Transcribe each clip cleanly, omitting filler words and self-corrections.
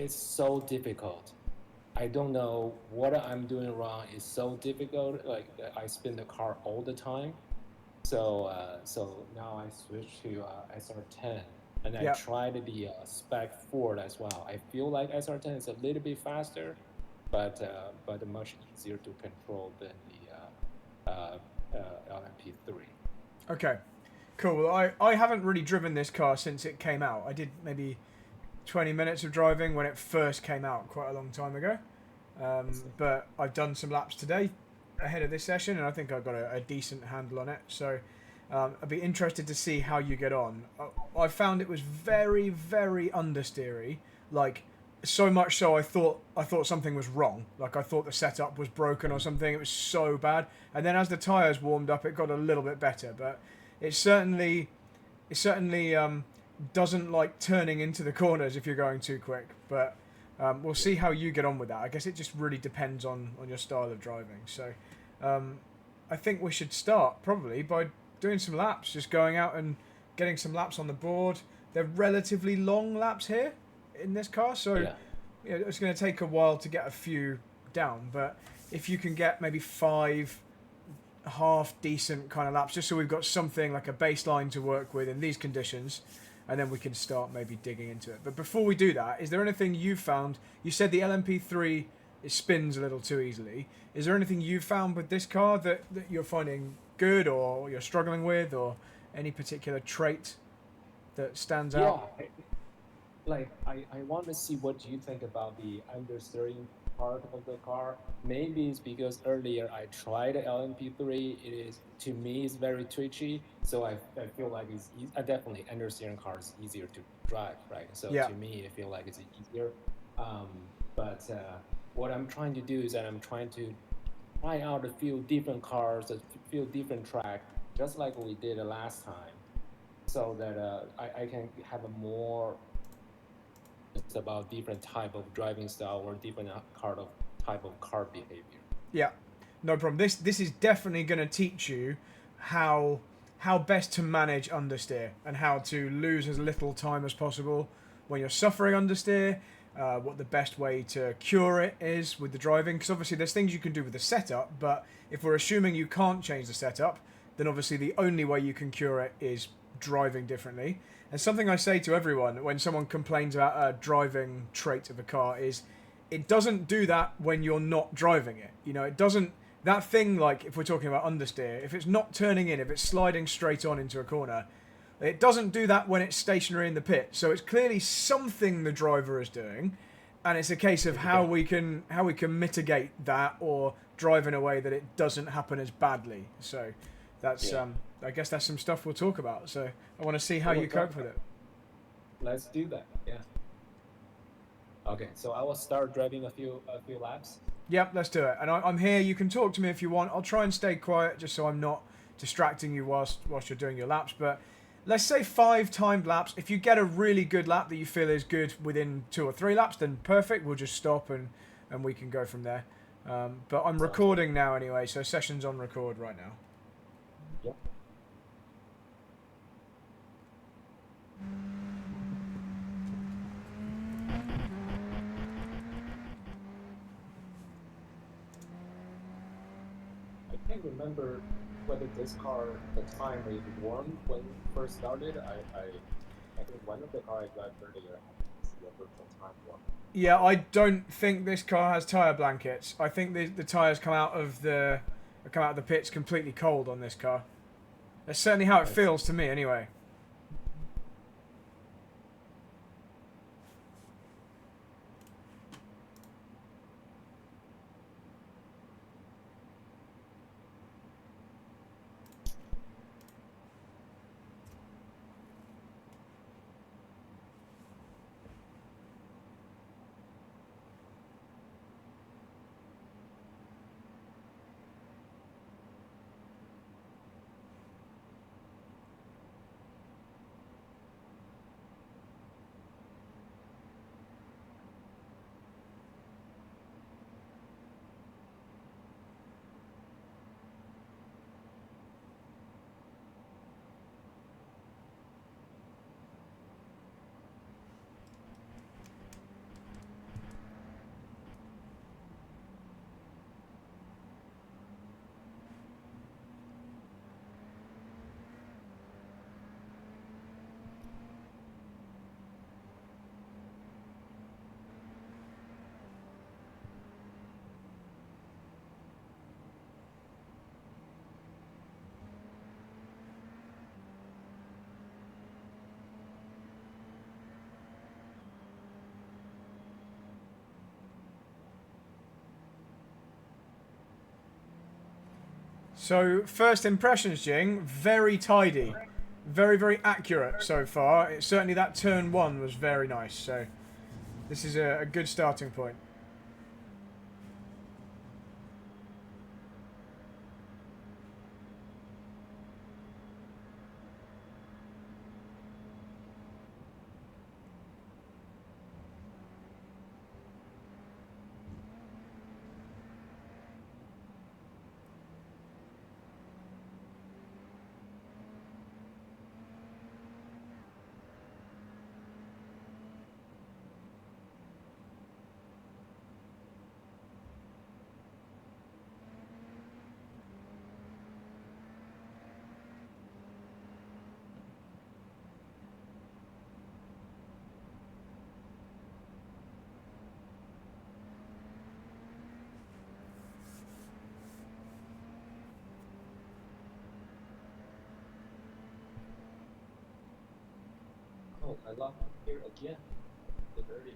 it's so difficult. I don't know what I'm doing wrong. It's so difficult. Like I spin the car all the time. So now I switched to SR10, and I Yeah. tried the Spec Ford as well. I feel like SR10 is a little bit faster, but much easier to control than the LMP3. Okay. Cool. Well, I haven't really driven this car since it came out. I did maybe 20 minutes of driving when it first came out quite a long time ago. I see. But I've done some laps today ahead of this session, and I think I've got a decent handle on it. So I'd be interested to see how you get on. I found it was very, very understeery. Like, so much so I thought something was wrong. Like I thought the setup was broken or something. It was so bad. And then as the tyres warmed up, it got a little bit better. But it certainly doesn't like turning into the corners if you're going too quick. But we'll Yeah. see how you get on with that. I guess it just really depends on your style of driving. So um, I think we should start probably by doing some laps, just going out and getting some laps on the board. They're relatively long laps here in this car, so Yeah. it's going to take a while to get a few down. But if you can get maybe 5 half decent kind of laps, just so we've got something like a baseline to work with in these conditions, and then we can start maybe digging into it. But before we do that, is there anything you found? You said the LMP3 it spins a little too easily. Is there anything you found with this car that you're finding good or you're struggling with, or any particular trait that stands Yeah. out? I want to see what you think about the understeering part of the car. Maybe it's because earlier I tried LMP3. It is to me it's very twitchy, so I feel like it's definitely understeering car is easier to drive, right? So Yeah, to me, I feel like it's easier. But what I'm trying to do is that I'm trying to try out a few different cars, a few different track, just like we did last time, so that I can have a more it's about different type of driving style or different kind of type of car behavior. yeah, no problem. This is definitely going to teach you how how best to manage understeer and how to lose as little time as possible when you're suffering understeer. What the best way to cure it is with the driving, because obviously there's things you can do with the setup, but if we're assuming you can't change the setup, then obviously the only way you can cure it is driving differently. And something I say to everyone when someone complains about a driving trait of a car is it doesn't do that when you're not driving it. You know, it doesn't. That thing, like if we're talking about understeer, if it's not turning in, if it's sliding straight on into a corner, it doesn't do that when it's stationary in the pit. So it's clearly something the driver is doing, and it's a case of Yeah, how we can mitigate that or drive in a way that it doesn't happen as badly. So that's yeah. I guess that's some stuff we'll talk about. So I want to see how We will you talk cope with about. it. Let's do that. Yeah. Okay. So I will start driving a few laps. Yep, let's do it. And I'm here. You can talk to me if you want. I'll try and stay quiet just so I'm not distracting you whilst you're doing your laps. But let's say 5 timed laps. If you get a really good lap that you feel is good within 2 or 3 laps, then perfect. We'll just stop and we can go from there. But I'm Sounds good. recording now anyway, so session's on record right now. Yep. I can't remember whether this car the time is warm when it first started. I think one of the car I got earlier has the virtual time warm. Yeah, I don't think this car has tyre blankets. I think the tyres come out of the pits completely cold on this car. That's certainly how it I see. feels to me, anyway. So, first impressions, Jing, very tidy. Very, very accurate so far. Certainly that turn 1 was very nice. So, this is a good starting point. Oh, I love here again. The dirty.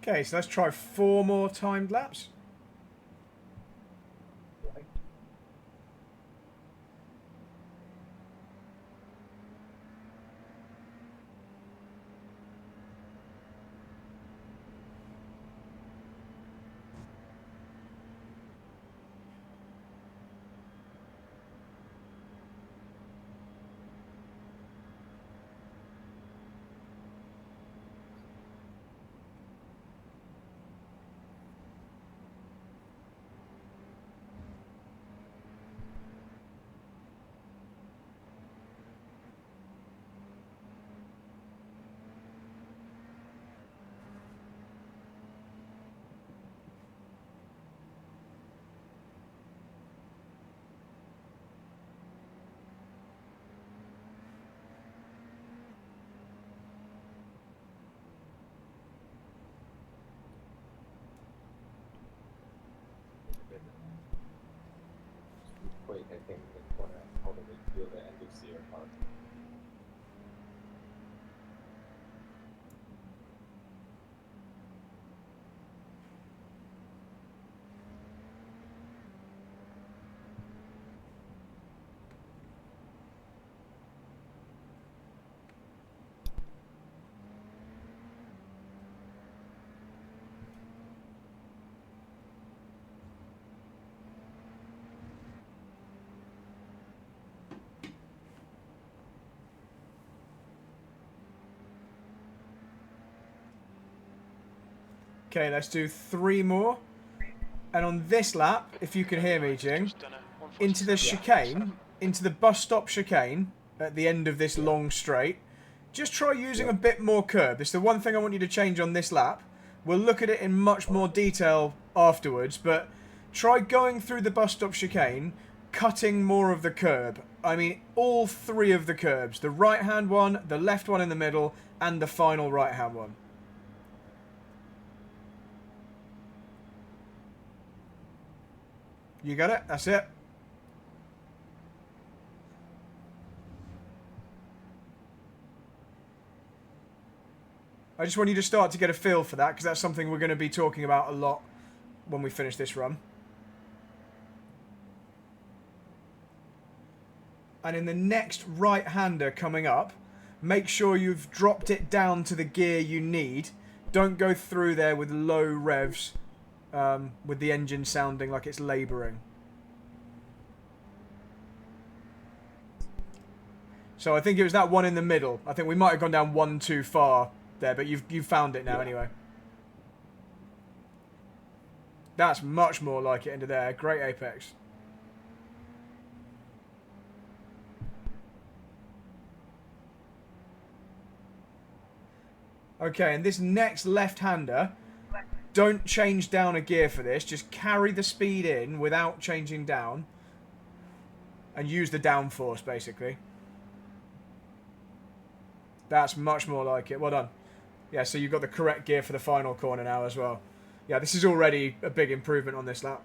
Okay, so let's try 4 more timed laps. Right. Quick, I think it's gonna totally feel the end of zero part. Okay, let's do 3 more. And on this lap, if you can hear me, Jing, into the chicane, into the bus stop chicane at the end of this long straight, just try using a bit more curb. It's the one thing I want you to change on this lap. We'll look at it in much more detail afterwards, but try going through the bus stop chicane, cutting more of the curb. I mean, all 3 of the curbs. The right-hand one, the left one in the middle, and the final right-hand one. You got it? That's it. I just want you to start to get a feel for that, because that's something we're going to be talking about a lot when we finish this run. And in the next right-hander coming up, make sure you've dropped it down to the gear you need. Don't go through there with low revs, with the engine sounding like it's labouring. So I think it was that one in the middle. I think we might have gone down 1 too far there, but you've found it now anyway. That's much more like it into there. Great apex. Okay, and this next left-hander, don't change down a gear for this. Just carry the speed in without changing down. And use the downforce, basically. That's much more like it. Well done. Yeah, so you've got the correct gear for the final corner now as well. Yeah, this is already a big improvement on this lap.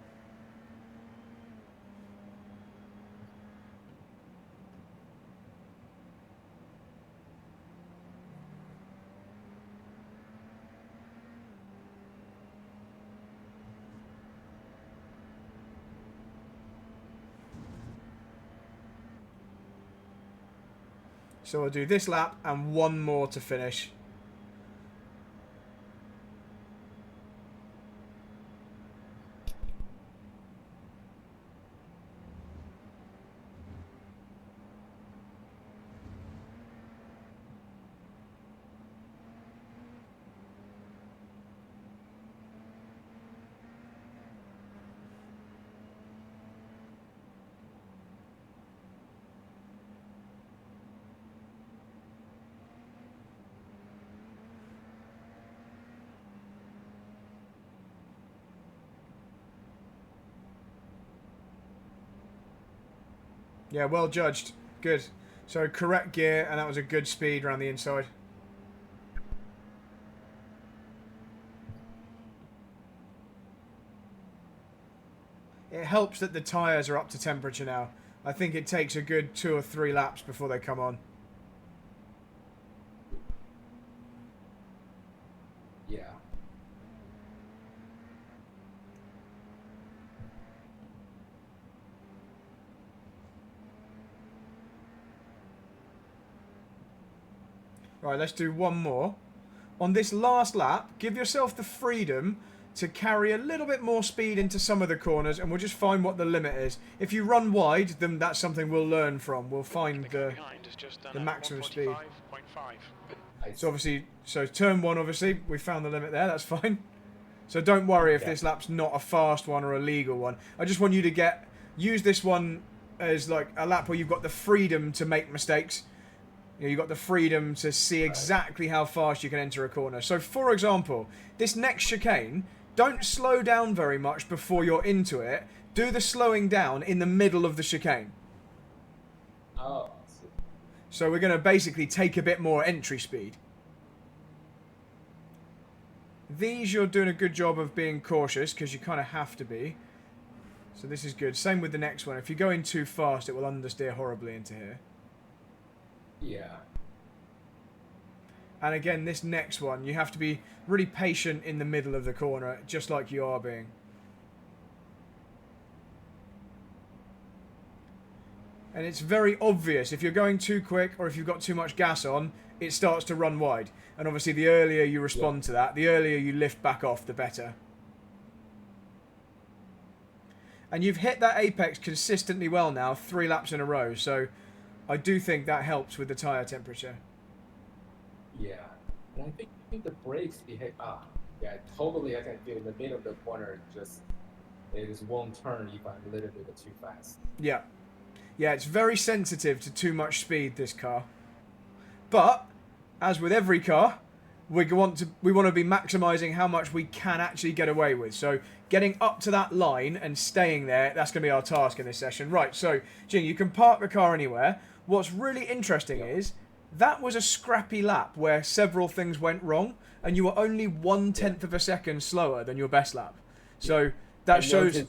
So we'll do this lap and one more to finish. Yeah, well judged. Good. So correct gear, and that was a good speed around the inside. It helps that the tyres are up to temperature now. I think it takes a good 2 or 3 laps before they come on. Yeah. Right, let's do one more. On this last lap, give yourself the freedom to carry a little bit more speed into some of the corners, and we'll just find what the limit is. If you run wide, then that's something we'll learn from. We'll find the maximum speed. So obviously, turn 1, obviously, we found the limit there, that's fine. So don't worry if this lap's not a fast one or a legal one. I just want you to use this one as like a lap where you've got the freedom to make mistakes. You've got the freedom to see exactly how fast you can enter a corner. So, for example, this next chicane, don't slow down very much before you're into it. Do the slowing down in the middle of the chicane. Oh. So we're going to basically take a bit more entry speed. These you're doing a good job of being cautious because you kind of have to be. So this is good. Same with the next one. If you go in too fast, it will understeer horribly into here. Yeah. And again, this next one, you have to be really patient in the middle of the corner, just like you are being. And it's very obvious, if you're going too quick or if you've got too much gas on, it starts to run wide. And obviously the earlier you respond to that, the earlier you lift back off, the better. And you've hit that apex consistently well now, 3 laps in a row, so I do think that helps with the tyre temperature. Yeah. And I think the brakes behave... yeah, totally I can feel in the middle of the corner, it just won't turn if I'm a little bit too fast. Yeah. Yeah, it's very sensitive to too much speed, this car. But, as with every car, we want to be maximising how much we can actually get away with. So, getting up to that line and staying there, that's going to be our task in this session. Right, so, Jing, you can park the car anywhere. What's really interesting is, that was a scrappy lap where several things went wrong, and you were only 1/10 of a second slower than your best lap. So, that shows...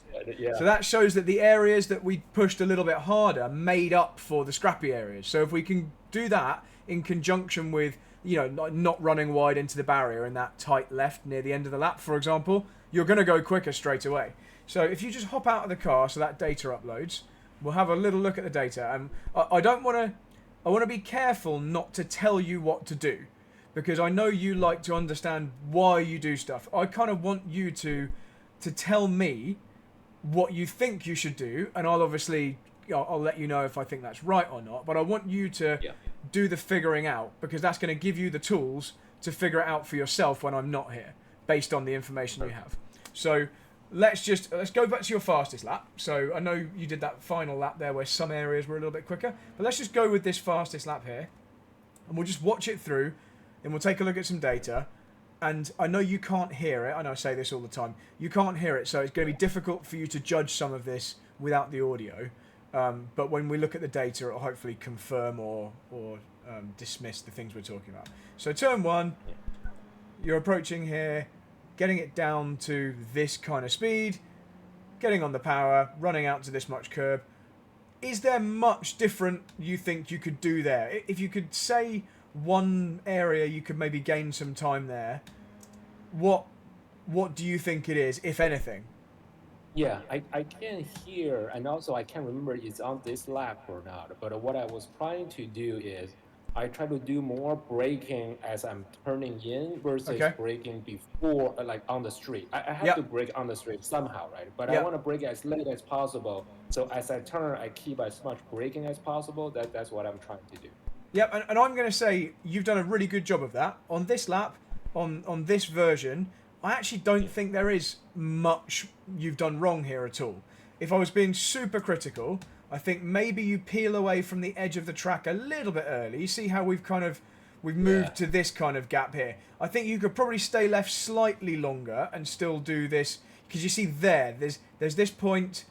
So that shows that the areas that we pushed a little bit harder made up for the scrappy areas. So if we can do that in conjunction with, not running wide into the barrier in that tight left near the end of the lap, for example, you're going to go quicker straight away. So if you just hop out of the car so that data uploads, we'll have a little look at the data. And I want to be careful not to tell you what to do, because I know you like to understand why you do stuff. I kind of want you to tell me what you think you should do, and I'll obviously I'll let you know if I think that's right or not, but I want you to do the figuring out, because that's going to give you the tools to figure it out for yourself when I'm not here, based on the information you have. So let's go back to your fastest lap. So I know you did that final lap there where some areas were a little bit quicker, but let's just go with this fastest lap here, and we'll just watch it through, and we'll take a look at some data. and I know you can't hear it. I know I say this all the time. You can't hear it, so it's going to be difficult for you to judge some of this without the audio. But when we look at the data, it'll hopefully confirm or dismiss the things we're talking about. So turn one, you're approaching here, getting it down to this kind of speed, getting on the power, running out to this much curb. Is there much different you think you could do there? If you could say one area you could maybe gain some time there, what do you think it is, if anything? Yeah, I can hear, and also I can't remember it's on this lap or not. But what I was trying to do is I try to do more braking as I'm turning in versus Okay. braking before, like on the street. I have to Yep. brake on the street somehow, right? But I Yep. want to brake as late as possible. So as I turn, I keep as much braking as possible. That's what I'm trying to do. Yep. And I'm going to say you've done a really good job of that on this lap, on this version. I actually don't think there is much you've done wrong here at all. If I was being super critical, I think maybe you peel away from the edge of the track a little bit early. You see how we've moved to this kind of gap here. I think you could probably stay left slightly longer and still do this, because you see there's this point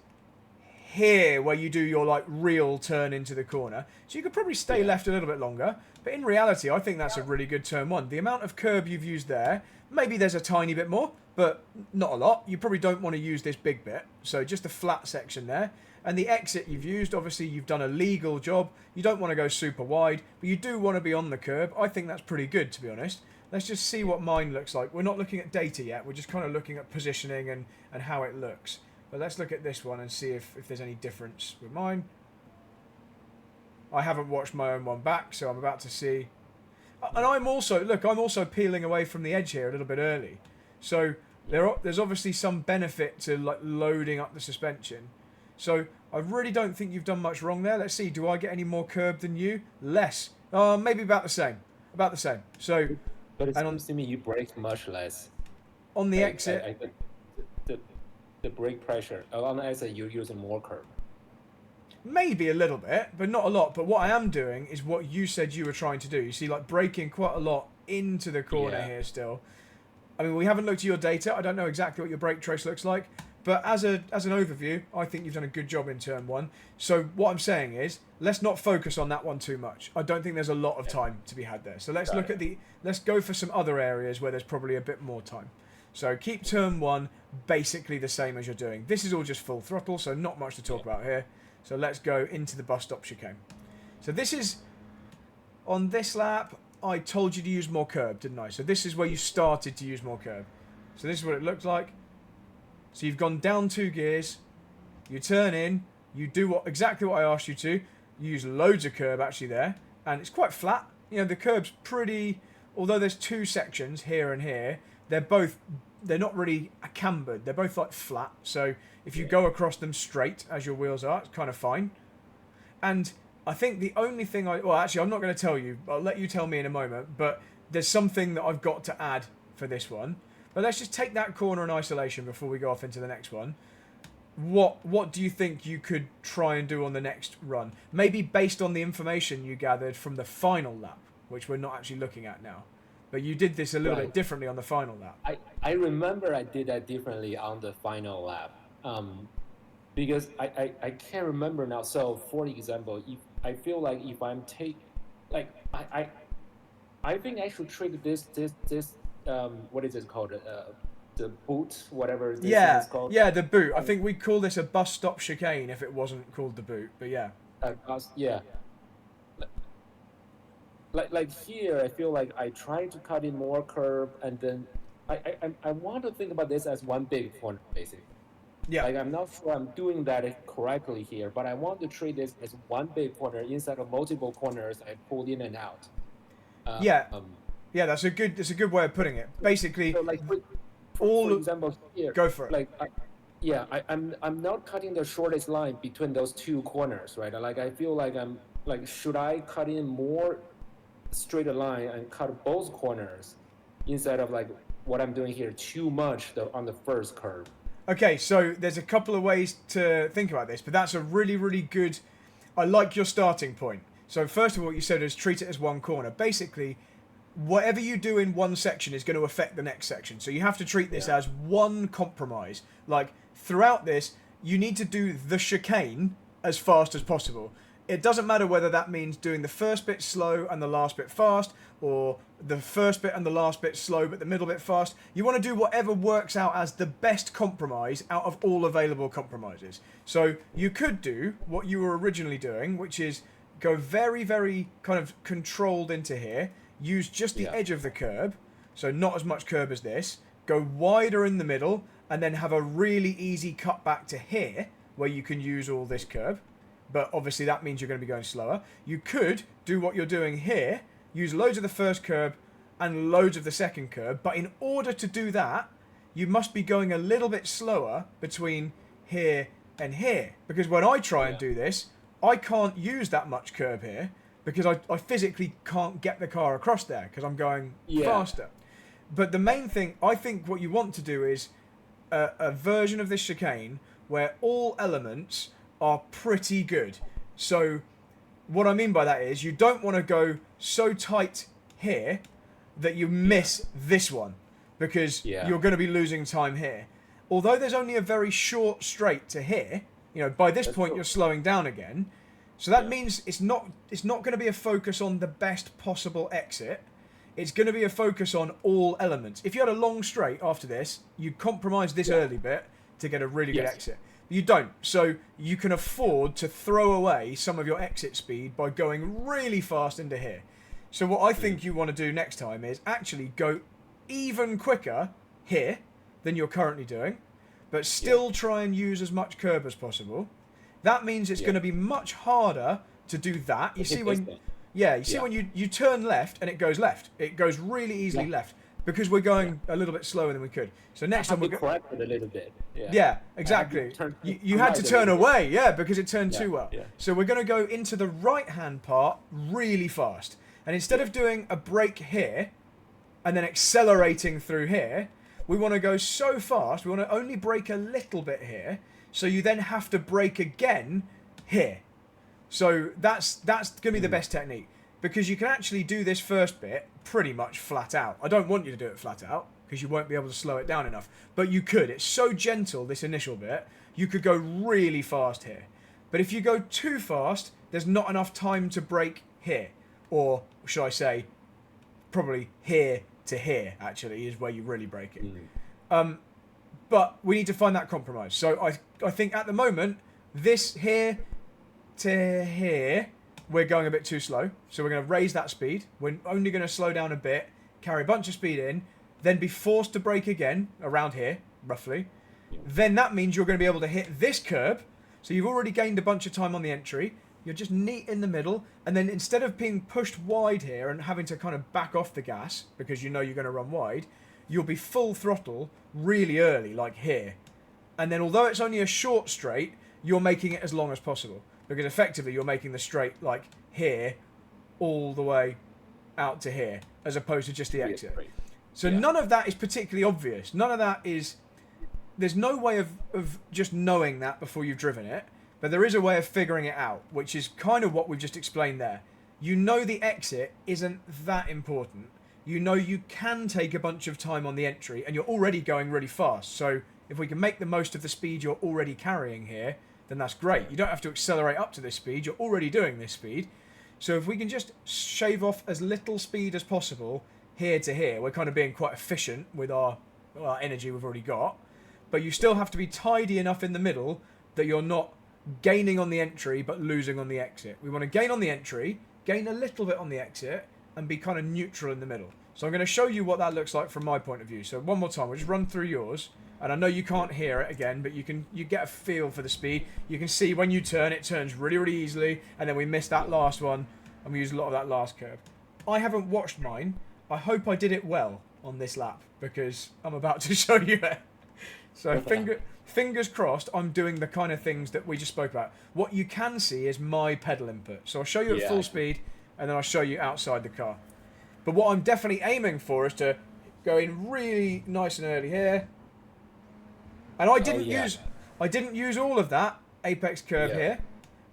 here where you do your like real turn into the corner. So you could probably stay left a little bit longer. But in reality, I think that's a really good turn one. The amount of curb you've used there, maybe there's a tiny bit more, but not a lot. You probably don't want to use this big bit. So just a flat section there. And the exit you've used, obviously you've done a legal job. You don't want to go super wide, but you do want to be on the curb. I think that's pretty good, to be honest. Let's just see what mine looks like. We're not looking at data yet. We're just kind of looking at positioning and how it looks. But let's look at this one and see if there's any difference with mine. I haven't watched my own one back, so I'm about to see. And I'm also peeling away from the edge here a little bit early. So there's obviously some benefit to like loading up the suspension. So I really don't think you've done much wrong there. Let's see, do I get any more curb than you? Less. Maybe about the same. About the same. So, But it and seems to me you brake much less. on the Like, exit, I think the brake pressure on the exit you're using more curb. maybe a little bit, but not a lot. But what I am doing is what you said you were trying to do. You see, like braking quite a lot into the corner here still. I mean, we haven't looked at your data. I don't know exactly what your brake trace looks like. But as an overview, I think you've done a good job in turn one. So what I'm saying is, let's not focus on that one too much. I don't think there's a lot of time to be had there. So let's look at let's go for some other areas where there's probably a bit more time. So keep turn one basically the same as you're doing. This is all just full throttle, so not much to talk about here. So let's go into the bus stop chicane. So this is, on this lap, I told you to use more curb, didn't I? So this is where you started to use more curb. So this is what it looked like. So you've gone down 2 gears, you turn in, you do exactly what I asked you to. You use loads of curb actually there, and it's quite flat. You know, the curb's pretty, although there's 2 sections here and here, they're not really cambered. They're both like flat. So if you go across them straight as your wheels are, it's kind of fine. And I think the only thing well, actually, I'm not going to tell you. I'll let you tell me in a moment. But there's something that I've got to add for this one. But let's just take that corner in isolation before we go off into the next one. What do you think you could try and do on the next run? Maybe based on the information you gathered from the final lap, which we're not actually looking at now. But you did this a little bit differently on the final lap. I remember I did that differently on the final lap. Because I can't remember now. So for example, if I feel like if I'm I think I should treat this what is it called? The boot, whatever this is called. Yeah, the boot. I think we'd call this a bus stop chicane if it wasn't called the boot. But yeah. Yeah. Like here, I feel like I try to cut in more curb, and then I want to think about this as one big corner, basically. Yeah. Like I'm not sure I'm doing that correctly here, but I want to treat this as one big corner instead of multiple corners I pulled in and out. Yeah, that's a good way of putting it. Basically, so like for example here, go for it. Like I'm not cutting the shortest line between those 2 corners, right? Like I feel like I'm like, should I cut in more straight line and cut both corners instead of like what I'm doing here too much on the first curve? Okay, so there's a couple of ways to think about this, but that's a really, really good. I like your starting point. So first of all, what you said is treat it as one corner. Basically, whatever you do in one section is going to affect the next section. So you have to treat this as one compromise. Like, throughout this, you need to do the chicane as fast as possible. It doesn't matter whether that means doing the first bit slow and the last bit fast, or the first bit and the last bit slow but the middle bit fast. You want to do whatever works out as the best compromise out of all available compromises. So you could do what you were originally doing, which is go very, very kind of controlled into here, use just the edge of the curb, so not as much curb as this, go wider in the middle, and then have a really easy cut back to here, where you can use all this curb. But obviously that means you're going to be going slower. You could do what you're doing here, use loads of the first curb and loads of the second curb, but in order to do that, you must be going a little bit slower between here and here. Because when I try and do this, I can't use that much curb here, because I physically can't get the car across there, because I'm going faster. But the main thing, I think what you want to do is a version of this chicane where all elements are pretty good. So what I mean by that is you don't want to go so tight here that you miss this one, because you're going to be losing time here. Although there's only a very short straight to here, you know, by this point you're slowing down again. So that means it's not going to be a focus on the best possible exit. It's going to be a focus on all elements. If you had a long straight after this, you compromise this early bit to get a really good exit. You don't. So you can afford to throw away some of your exit speed by going really fast into here. So what I think you want to do next time is actually go even quicker here than you're currently doing, but still try and use as much curb as possible. That means it's going to be much harder to do that. You see when when you turn left and it goes left. It goes really easily left, because we're going a little bit slower than we could. So next time we're going to correct it a little bit. Yeah, exactly. You had to turn away, because it turned too well. So we're going to go into the right-hand part really fast. And instead of doing a brake here and then accelerating through here, we want to go so fast, we want to only brake a little bit here, so you then have to brake again here. So that's going to be the best technique, because you can actually do this first bit pretty much flat out. I don't want you to do it flat out, because you won't be able to slow it down enough. But you could. It's so gentle, this initial bit. You could go really fast here. But if you go too fast, there's not enough time to brake here. Or, should I say, probably here to here, actually, is where you really brake it. But we need to find that compromise. So I think at the moment, this here to here, we're going a bit too slow. So we're going to raise that speed. We're only going to slow down a bit, carry a bunch of speed in, then be forced to brake again, around here, roughly. Then that means you're going to be able to hit this curb. So you've already gained a bunch of time on the entry. You're just neat in the middle. And then instead of being pushed wide here and having to kind of back off the gas, because you know you're going to run wide, you'll be full throttle really early, like here. And then although it's only a short straight, you're making it as long as possible. Because effectively you're making the straight like here all the way out to here, as opposed to just the exit. So none of that is particularly obvious. None of that is... There's no way of just knowing that before you've driven it, but there is a way of figuring it out, which is kind of what we've just explained there. You know the exit isn't that important. You know you can take a bunch of time on the entry, and you're already going really fast. So if we can make the most of the speed you're already carrying here, then that's great. You don't have to accelerate up to this speed. You're already doing this speed. So if we can just shave off as little speed as possible here to here, we're kind of being quite efficient with our energy we've already got. But you still have to be tidy enough in the middle that you're not gaining on the entry but losing on the exit. We want to gain on the entry, gain a little bit on the exit, and be kind of neutral in the middle. So I'm going to show you what that looks like from my point of view. So one more time, we'll just run through yours. And I know you can't hear it again, but you get a feel for the speed. You can see when you turn, it turns really, really easily. And then we missed that last one, and we used a lot of that last curve. I haven't watched mine. I hope I did it well on this lap, because I'm about to show you it. So fingers crossed, I'm doing the kind of things that we just spoke about. What you can see is my pedal input. So I'll show you at full speed, and then I'll show you outside the car. But what I'm definitely aiming for is to go in really nice and early here. And I didn't use all of that apex curve here,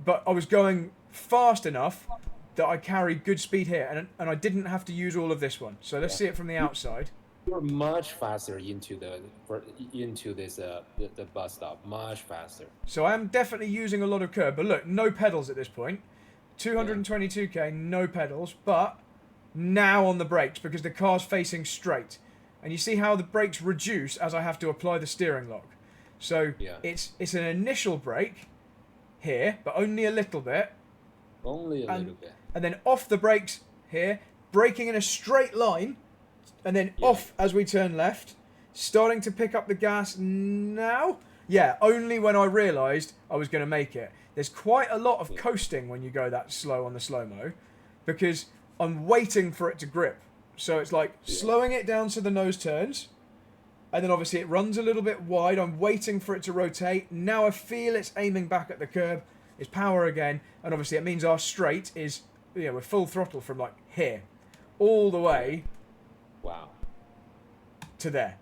but I was going fast enough that I carry good speed here, and I didn't have to use all of this one. So let's see it from the outside. You're much faster into this the bus stop, much faster. So I am definitely using a lot of curb, but look, no pedals at this point. 222k, no pedals, but now on the brakes because the car's facing straight. And you see how the brakes reduce as I have to apply the steering lock. So it's an initial brake here, but only a little bit. Only a little bit. And then off the brakes here, braking in a straight line, and then off as we turn left, starting to pick up the gas now. Yeah, only when I realised I was going to make it. There's quite a lot of coasting when you go that slow on the slow-mo, because I'm waiting for it to grip. So it's like slowing it down so the nose turns, and then obviously it runs a little bit wide. I'm waiting for it to rotate. Now I feel it's aiming back at the curb. It's power again, and obviously it means our straight is, we're full throttle from like here, all the way to there.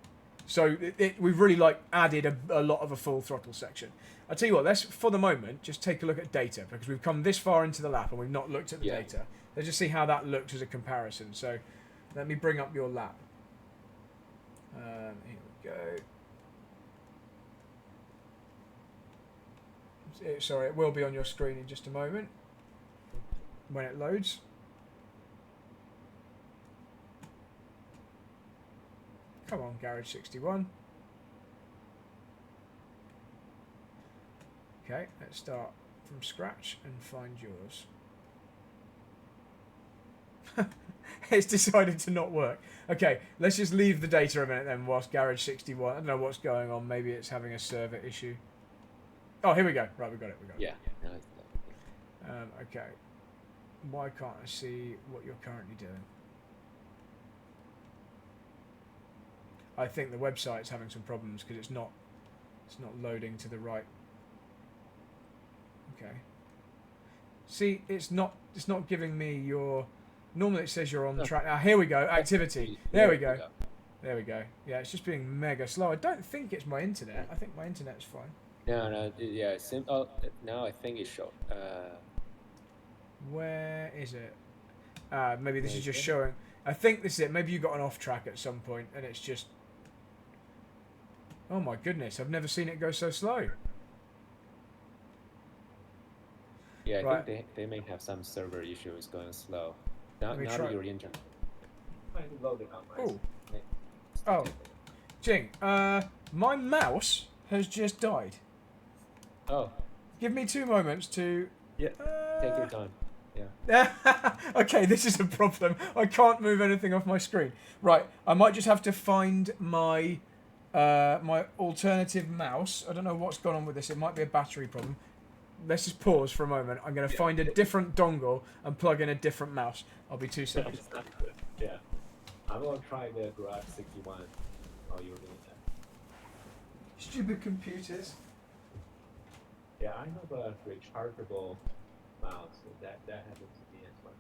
So we've really like added a lot of a full throttle section. I'll tell you what, let's for the moment just take a look at data, because we've come this far into the lap and we've not looked at the data. Let's just see how that looks as a comparison. So let me bring up your lap. Here we go. Sorry, it will be on your screen in just a moment when it loads. Come on, Garage 61. Okay, let's start from scratch and find yours. It's decided to not work. Okay, let's just leave the data a minute then whilst Garage 61. I don't know what's going on. Maybe it's having a server issue. Oh, here we go. Right, we got it. Okay. Why can't I see what you're currently doing? I think the website's having some problems because it's not loading to the right. Okay. See, it's not giving me your. Normally it says you're on track. Ah, here we go. Activity. There we go. There we go. Yeah, it's just being mega slow. I don't think it's my internet. I think my internet's fine. No, yeah. Now I think it showed. Where is it? Maybe this is just showing. I think this is it. Maybe you got an off track at some point, and it's just. Oh my goodness! I've never seen it go so slow. Yeah, I think they may have some server issues going slow. Not your internet. Oh, Jing. My mouse has just died. Oh. Give me 2 moments to. Yeah. Take your time. Yeah. Okay, this is a problem. I can't move anything off my screen. Right, I might just have to find my my alternative mouse. I don't know what's gone on with this. It might be a battery problem. Let's just pause for a moment. I'm going to find a different dongle and plug in a different mouse. I'll be 2 seconds. Yeah. I'm going to try the Garage 61 while you're doing that. Stupid computers. Yeah, I have a rechargeable mouse. So that happens to me as well.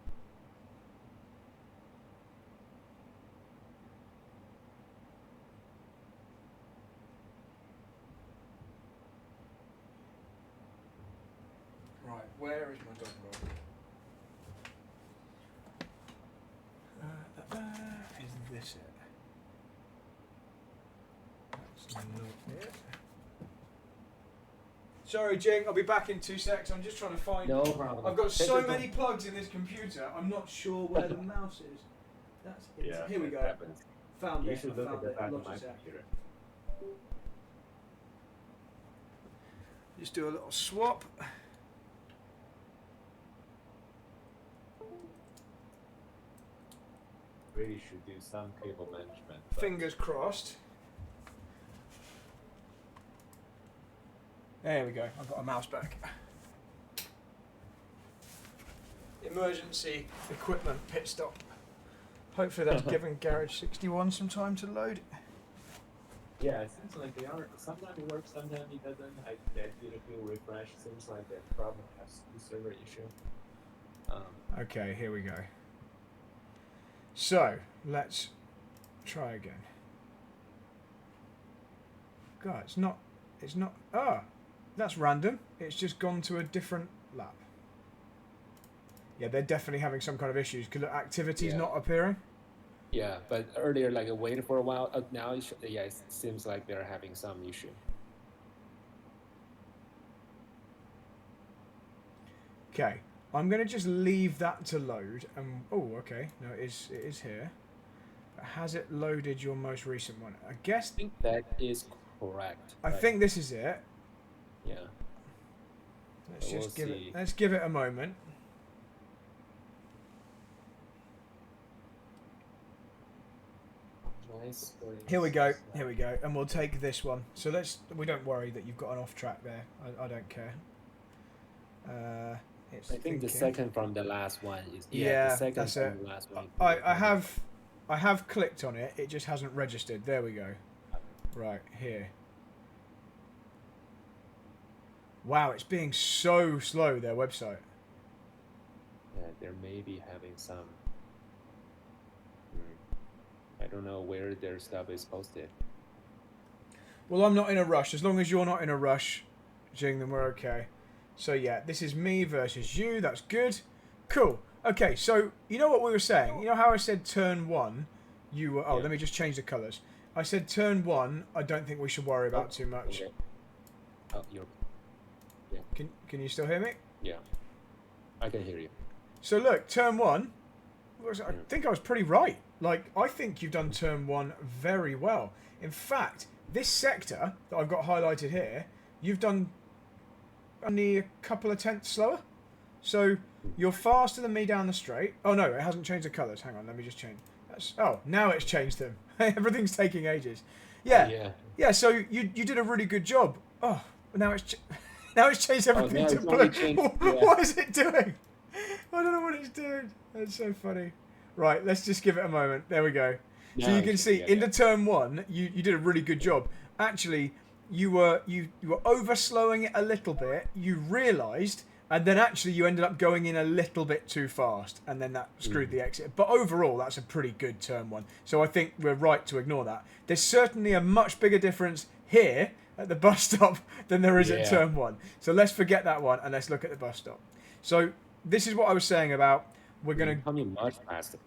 Right, where is my dongle? Is this it? That's not it. Sorry, Jing, I'll be back in 2 seconds. I'm just trying to find. No problem. I've got so many plugs in this computer. I'm not sure where the mouse is. That's it. Yeah, here we go. Happens. Found You it. should look at the back of my Lost it. computer. Just do a little swap. Really should do some cable management. Fingers crossed. There we go. I've got a mouse back. Emergency equipment pit stop. Hopefully that's giving Garage 61 some time to load. Yeah, it seems like they are. Sometimes it works, sometimes it doesn't. I did a few refresh. Seems like that problem has a server issue. Okay, here we go. So, let's try again. God, it's not, that's random. It's just gone to a different lap. Yeah, they're definitely having some kind of issues because activity's Yeah. not appearing. Yeah, but earlier, like I waited for a while. Now, yeah, it seems like they're having some issue. Okay, I'm gonna just leave that to load. And oh, okay, no, it is here. But has it loaded your most recent one? I guess. I think that is correct. I Right? think this is it. Yeah. Let's We'll just give it. see. Let's give it a moment. Nice. Here we go. Here we go. And we'll take this one. So let's. We don't worry that you've got an off track there. I don't care. It's I think thinking. the second from the last one is Yeah, the second that's from it. the last one. I have clicked on it. It just hasn't registered. There we go. Right here. Wow, it's being so slow. Their website. Yeah, they're maybe having some. I don't know where their stuff is posted. Well, I'm not in a rush. As long as you're not in a rush, Jing, then we're okay. So yeah, this is me versus you. That's good. Cool. Okay, so you know what we were saying? You know how I said turn one, you were... Oh, Yeah. let me just change the colours. I said turn one, I don't think we should worry about too much. Okay. Oh, you're. Can you still hear me? Yeah. I can hear you. So look, turn one, I think I was pretty right. Like, I think you've done turn one very well. In fact, this sector that I've got highlighted here, you've done only a couple of tenths slower. So you're faster than me down the straight. Oh no, it hasn't changed the colours. Hang on, let me just change. Oh, now it's changed them. Everything's taking ages. Yeah. Yeah, so you did a really good job. Oh, now it's now it's changed everything to blue. What is it doing? I don't know what it's doing. That's so funny. Right, let's just give it a moment. There we go. So you can see into turn one, you did a really good job. Actually, you were over slowing it a little bit. You realised, and then actually you ended up going in a little bit too fast, and then that screwed the exit. But overall, that's a pretty good turn one. So I think we're right to ignore that. There's certainly a much bigger difference here at the bus stop than there is at turn one. So let's forget that one and let's look at the bus stop. So this is what I was saying about we're going to coming much faster.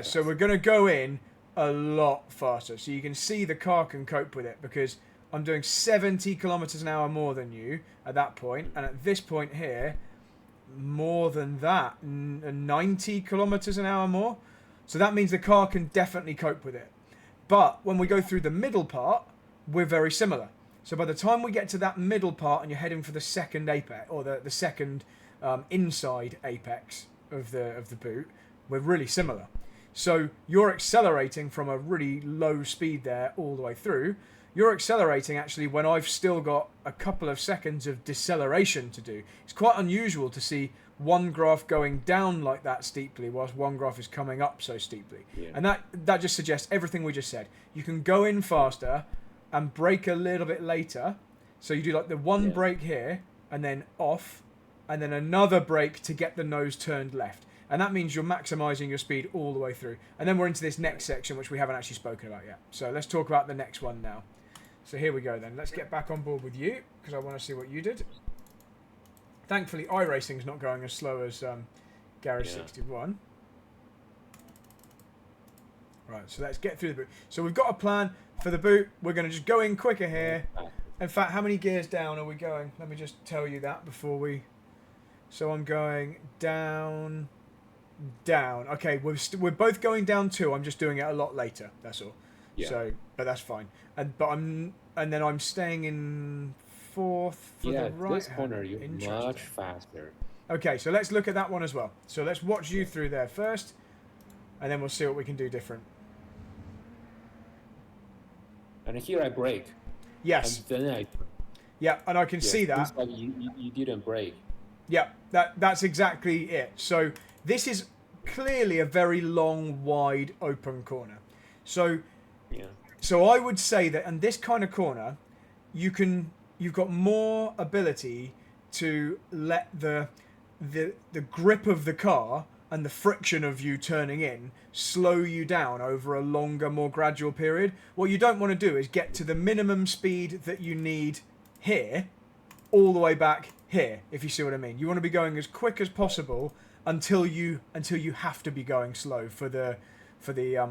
So we're going to go in a lot faster. So you can see the car can cope with it because I'm doing 70 kilometers an hour more than you at that point, and at this point here, more than that, 90 kilometers an hour more. So that means the car can definitely cope with it. But when we go through the middle part, we're very similar. So by the time we get to that middle part and you're heading for the second apex, or the second inside apex of the boot, we're really similar. So you're accelerating from a really low speed there all the way through. You're accelerating actually when I've still got a couple of seconds of deceleration to do. It's quite unusual to see one graph going down like that steeply whilst one graph is coming up so steeply. Yeah. And that just suggests everything we just said. You can go in faster and brake a little bit later. So you do like the one brake here and then off and then another brake to get the nose turned left. And that means you're maximising your speed all the way through. And then we're into this next section, which we haven't actually spoken about yet. So let's talk about the next one now. So here we go then. Let's get back on board with you, because I want to see what you did. Thankfully, iRacing's not going as slow as Garage 61. Right, so let's get through the boot. So we've got a plan for the boot. We're going to just go in quicker here. In fact, how many gears down are we going? Let me just tell you that before we... So I'm going down... Down. Okay, we're both going down 2. I'm just doing it a lot later. That's all. Yeah. So, but that's fine. And then I'm staying in 4th for the right. This corner you're much faster. Okay, so let's look at that one as well. So let's watch you through there first, and then we'll see what we can do different. And here I brake. Yes. And then I. Yeah, and I can see that. Like you didn't brake. Yeah, that's exactly it. So this is clearly a very long, wide, open corner. So, so I would say that in this kind of corner, you've got more ability to let the grip of the car and the friction of you turning in slow you down over a longer, more gradual period. What you don't want to do is get to the minimum speed that you need here, all the way back here, if you see what I mean. You want to be going as quick as possible, until you have to be going slow for the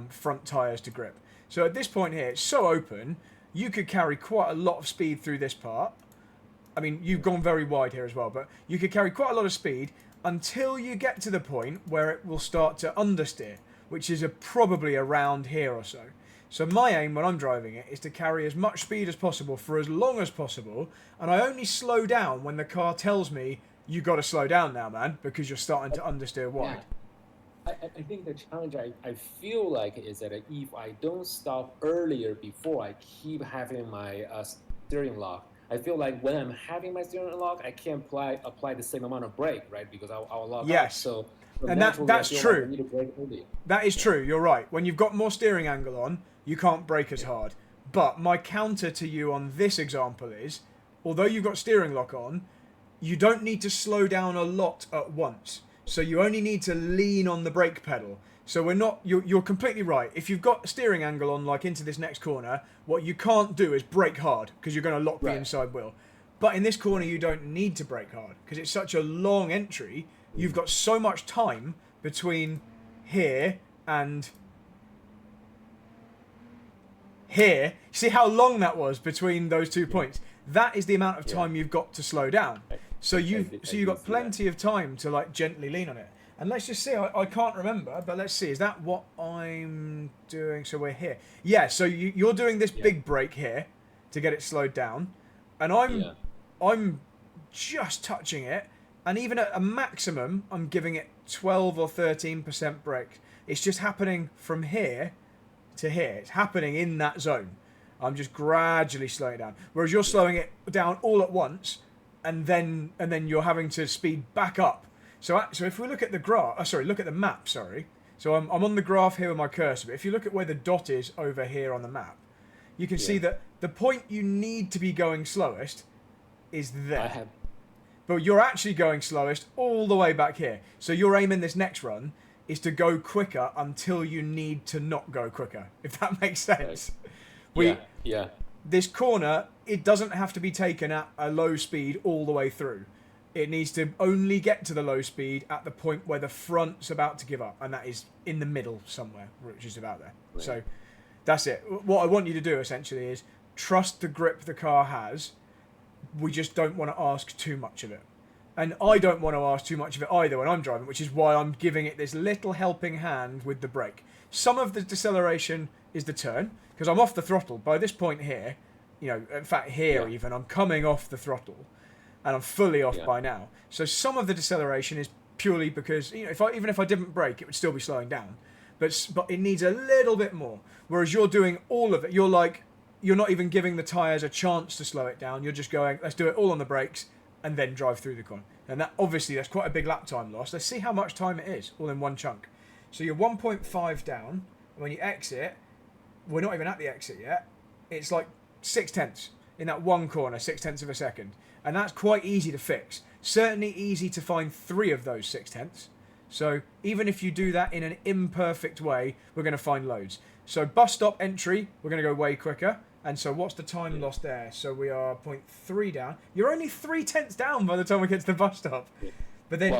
front tires to grip. So at this point here, it's so open, you could carry quite a lot of speed through this part. I mean, you've gone very wide here as well, but you could carry quite a lot of speed until you get to the point where it will start to understeer, which is probably around here or so. So my aim when I'm driving it is to carry as much speed as possible for as long as possible, and I only slow down when the car tells me, you got to slow down now, man, because you're starting to understeer wide. I think the challenge I feel like is that if I don't stop earlier before I keep having my steering lock, I feel like when I'm having my steering lock, I can't apply the same amount of brake, right? Because I'll lock up. So and that's true. Like I need to brake earlier. That is true. You're right. When you've got more steering angle on, you can't brake as hard. But my counter to you on this example is, although you've got steering lock on, you don't need to slow down a lot at once. So you only need to lean on the brake pedal. So we're not, you're completely right. If you've got steering angle on, like into this next corner, what you can't do is brake hard because you're going to lock the inside wheel. But in this corner, you don't need to brake hard because it's such a long entry. You've got so much time between here and here. See how long that was between those 2 points? That is the amount of time you've got to slow down. So you've got plenty of time to like gently lean on it. And let's just see, I can't remember, but let's see, is that what I'm doing? So we're here. Yeah, so you're doing this big brake here to get it slowed down. And I'm just touching it. And even at a maximum, I'm giving it 12 or 13% brake. It's just happening from here to here. It's happening in that zone. I'm just gradually slowing it down. Whereas you're slowing it down all at once, and then you're having to speed back up. So if we look at the graph, look at the map. Sorry. So I'm on the graph here with my cursor. But if you look at where the dot is over here on the map, you can see that the point you need to be going slowest is there. But you're actually going slowest all the way back here. So your aim in this next run is to go quicker until you need to not go quicker. If that makes sense. This corner, it doesn't have to be taken at a low speed all the way through. It needs to only get to the low speed at the point where the front's about to give up, and that is in the middle somewhere, which is about there. Right. So that's it. What I want you to do essentially is trust the grip the car has. We just don't want to ask too much of it. And I don't want to ask too much of it either when I'm driving, which is why I'm giving it this little helping hand with the brake. Some of the deceleration is the turn, because I'm off the throttle. By this point here, in fact here even, I'm coming off the throttle. And I'm fully off by now. So some of the deceleration is purely because even if I didn't brake, it would still be slowing down. But it needs a little bit more. Whereas you're doing all of it. You're not even giving the tyres a chance to slow it down. You're just going, let's do it all on the brakes and then drive through the corner. And that's quite a big lap time loss. Let's see how much time it is all in one chunk. So you're 1.5 down. And when you exit, we're not even at the exit yet. It's like 0.6 in that one corner, 0.6 of a second. And that's quite easy to fix. Certainly easy to find 3 of those 0.6. So even if you do that in an imperfect way, we're going to find loads. So bus stop entry, we're going to go way quicker. And so what's the time lost there? So we are 0.3 down. You're only 0.3 down by the time we get to the bus stop. But then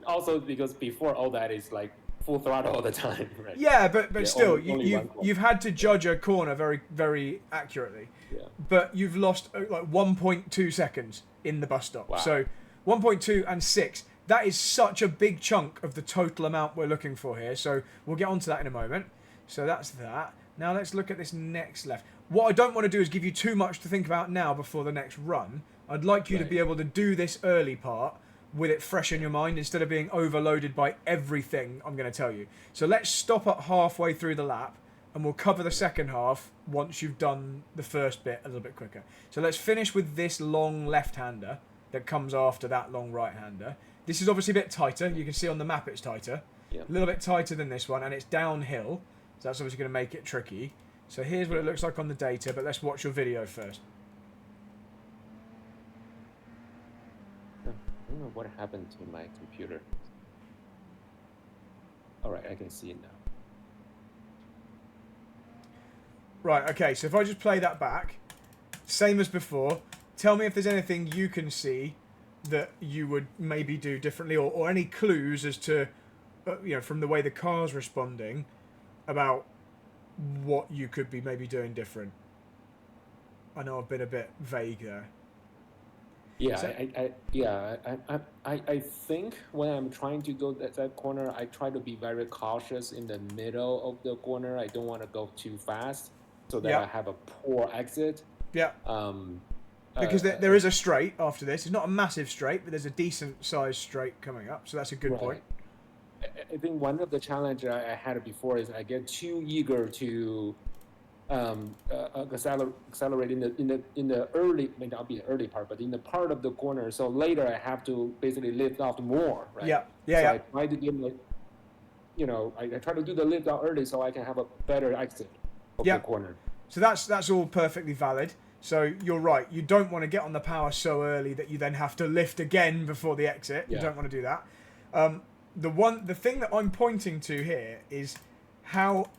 also because before all that is like full throttle all the time, right? Yeah, but still, you've had to judge a corner very, very accurately. Yeah. But you've lost like 1.2 seconds in the bus stop. Wow. So 1.2 and 6. That is such a big chunk of the total amount we're looking for here. So we'll get onto that in a moment. So that's that. Now let's look at this next left. What I don't want to do is give you too much to think about now before the next run. I'd like you to be able to do this early part with it fresh in your mind instead of being overloaded by everything I'm going to tell you. So let's stop at halfway through the lap and we'll cover the second half once you've done the first bit a little bit quicker. So let's finish with this long left-hander that comes after that long right-hander. This is obviously a bit tighter. You can see on the map it's tighter. Yeah. A little bit tighter than this one, and it's downhill. So that's obviously going to make it tricky. So here's what it looks like on the data, but let's watch your video first. I don't know what happened to my computer. All right, I can see it now. Right, okay, so if I just play that back, same as before, tell me if there's anything you can see that you would maybe do differently, or any clues as to, from the way the car's responding, about what you could be maybe doing different? I know I've been a bit vague there. Yeah, So, I think when I'm trying to go that corner, I try to be very cautious in the middle of the corner. I don't want to go too fast so that yeah, I have a poor exit. yeah. Um, Because there is a straight after this. It's not a massive straight, but there's a decent sized straight coming up. So that's a good point. right. I think one of the challenges I had before is I get too eager to accelerate in the early, may not be the early part, but in the part of the corner. So later I have to basically lift off more, right? Yeah, yeah, so yeah. I try to get I try to do the lift out early so I can have a better exit of the corner. So that's all perfectly valid. So you're right. You don't want to get on the power so early that you then have to lift again before the exit. You don't want to do that. The thing that I'm pointing to here is how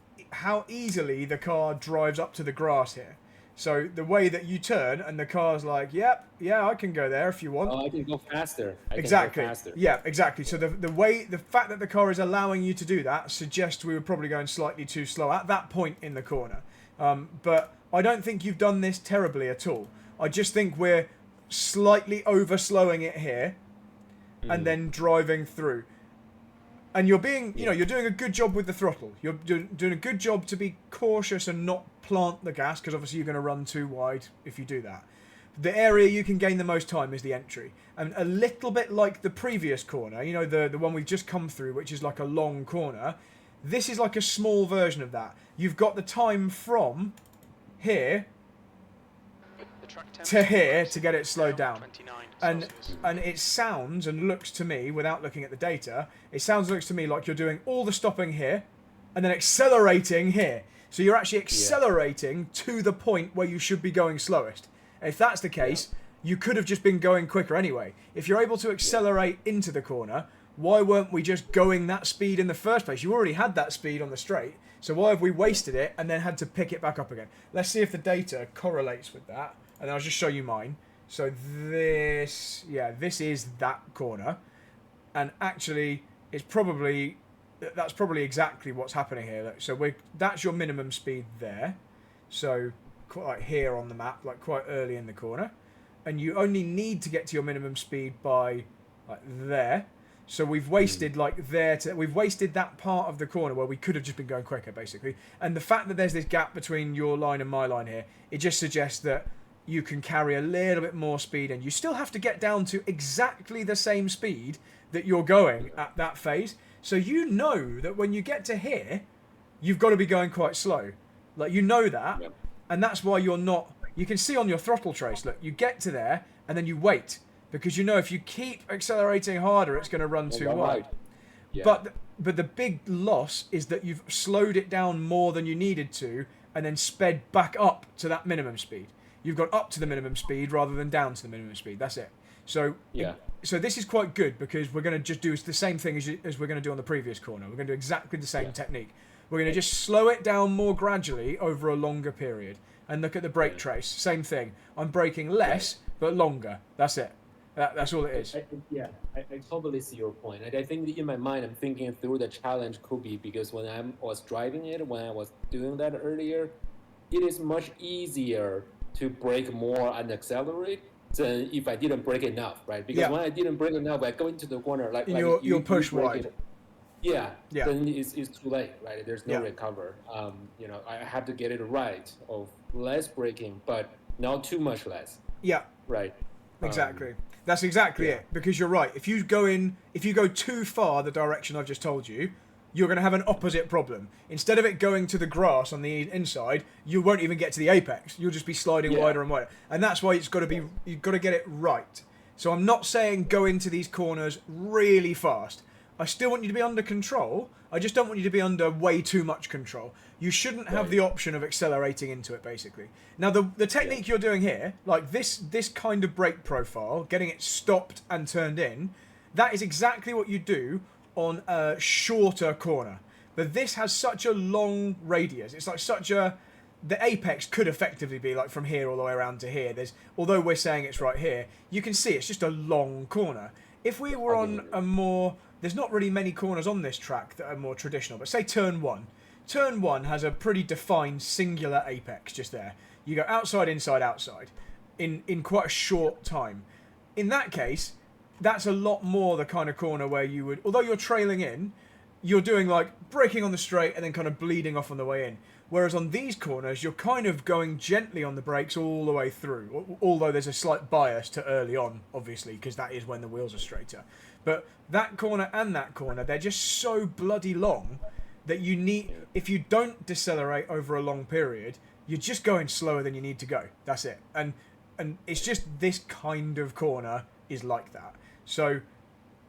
easily the car drives up to the grass here. So the way that you turn and the car's like, yep, yeah, I can go there if you want. Oh, I can go faster. Exactly. Go faster. Yeah, exactly. So the fact that the car is allowing you to do that suggests we were probably going slightly too slow at that point in the corner. But I don't think you've done this terribly at all. I just think we're slightly over slowing it here and then driving through. And you're being, you're doing a good job with the throttle. You're doing a good job to be cautious and not plant the gas, because obviously you're going to run too wide if you do that. The area you can gain the most time is the entry. And a little bit like the previous corner, the one we've just come through, which is like a long corner. This is like a small version of that. You've got the time from here to here to get it slowed down. And it sounds and looks to me, without looking at the data, it sounds and looks to me like you're doing all the stopping here and then accelerating here. So you're actually accelerating to the point where you should be going slowest. And if that's the case, you could have just been going quicker anyway. If you're able to accelerate into the corner, why weren't we just going that speed in the first place? You already had that speed on the straight. So why have we wasted it and then had to pick it back up again? Let's see if the data correlates with that. And I'll just show you mine. So this is that corner. And actually, that's probably exactly what's happening here. So that's your minimum speed there. So quite like here on the map, like quite early in the corner. And you only need to get to your minimum speed by like there. So we've wasted we've wasted that part of the corner where we could have just been going quicker, basically. And the fact that there's this gap between your line and my line here, it just suggests that you can carry a little bit more speed, and you still have to get down to exactly the same speed that you're going at that phase. So you know that when you get to here, you've got to be going quite slow. Like, you know that, and that's why you're not... You can see on your throttle trace, look, you get to there, and then you wait. Because you know if you keep accelerating harder, it's going to run too wide. Yeah. But the big loss is that you've slowed it down more than you needed to, and then sped back up to that minimum speed. You've gone up to the minimum speed rather than down to the minimum speed. That's it. So so this is quite good, because we're going to just do the same thing as we're going to do on the previous corner. We're going to do exactly the same technique. We're going to just slow it down more gradually over a longer period. And look at the brake trace. Same thing. I'm braking less, but longer. That's it. That's all it is. I totally see your point. I think in my mind, I'm thinking through the challenge could be because when I was driving it, when I was doing that earlier, it is much easier to brake more and accelerate than if I didn't brake enough, right? Because when I didn't brake enough, I go into the corner, you'll push wide. Then it's too late, right? There's no recover. I have to get it right of less braking, but not too much less. Yeah. Right. Exactly. That's exactly it. Because you're right. If you go too far the direction I've just told you, you're going to have an opposite problem. Instead of it going to the grass on the inside, you won't even get to the apex. You'll just be sliding wider and wider. And that's why you've got to get it right. So I'm not saying go into these corners really fast. I still want you to be under control. I just don't want you to be under way too much control. You shouldn't have the option of accelerating into it, basically. Now, the technique you're doing here, like this kind of brake profile, getting it stopped and turned in, that is exactly what you do on a shorter corner. But this has such a long radius. It's like such a the apex could effectively be like from here all the way around to here. Although we're saying it's right here, you can see it's just a long corner. If we were on a more, there's not really many corners on this track that are more traditional, but say turn one. Turn one has a pretty defined singular apex just there. You go outside, inside, outside in quite a short time. In that case, that's a lot more the kind of corner where you would, although you're trailing in, you're doing like braking on the straight and then kind of bleeding off on the way in. Whereas on these corners, you're kind of going gently on the brakes all the way through. Although there's a slight bias to early on, obviously, because that is when the wheels are straighter. But that corner and that corner, they're just so bloody long that you need, if you don't decelerate over a long period, you're just going slower than you need to go. That's it. And it's just this kind of corner is like that. So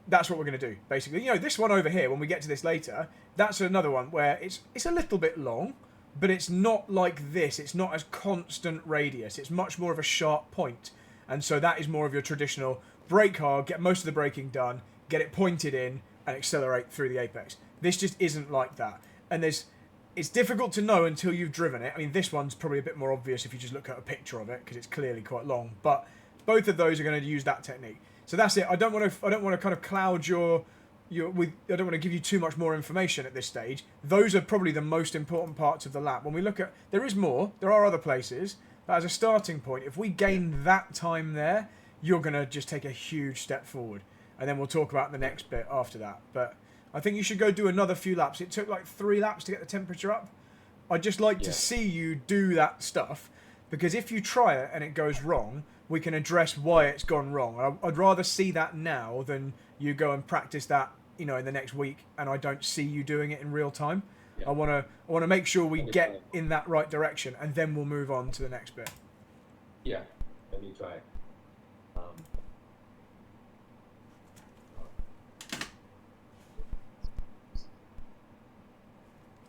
that's what we're going to do, basically. You know, this one over here, when we get to this later, that's another one where it's a little bit long, but it's not like this. It's not as constant radius. It's much more of a sharp point. And so that is more of your traditional brake hard, get most of the braking done, get it pointed in, and accelerate through the apex. This just isn't like that. And it's difficult to know until you've driven it. I mean, this one's probably a bit more obvious if you just look at a picture of it, because it's clearly quite long. But both of those are going to use that technique. So that's it. I don't want to kind of cloud I don't want to give you too much more information at this stage. Those are probably the most important parts of the lap. When we look at, there is more. There are other places. But as a starting point, if we gain that time there, you're going to just take a huge step forward. And then we'll talk about the next bit after that. But I think you should go do another few laps. It took like 3 laps to get the temperature up. I'd just like to see you do that stuff. Because if you try it and it goes wrong, we can address why it's gone wrong. I'd rather see that now than you go and practice that, you know, in the next week and I don't see you doing it in real time. Yeah. I want to make sure we get in that right direction, and then we'll move on to the next bit. Yeah, let me try.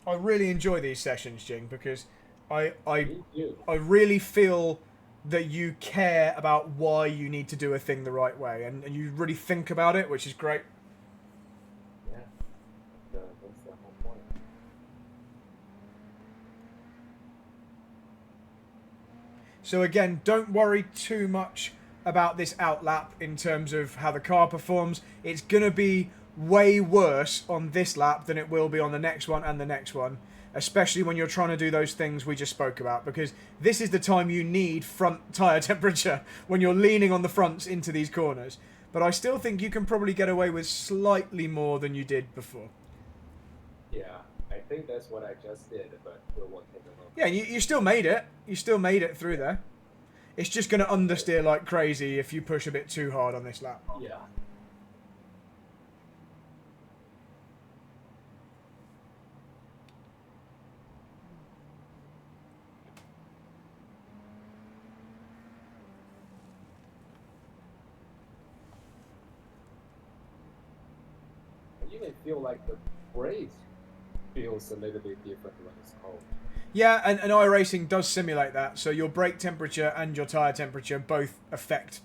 I really enjoy these sessions, Jing, because I really feel that you care about why you need to do a thing the right way, and you really think about it, which is great. Yeah, that's the whole point. So again, don't worry too much about this outlap in terms of how the car performs. It's going to be way worse on this lap than it will be on the next one and the next one. Especially when you're trying to do those things we just spoke about, because this is the time you need front tyre temperature when you're leaning on the fronts into these corners. But I still think you can probably get away with slightly more than you did before. Yeah, I think that's what I just did, but we'll take a look. Yeah, you still made it. You still made it through there. It's just going to understeer like crazy if you push a bit too hard on this lap. Yeah. You may feel like the brakes feels a little bit different when it's cold. Yeah, and iRacing does simulate that. So your brake temperature and your tyre temperature both affect,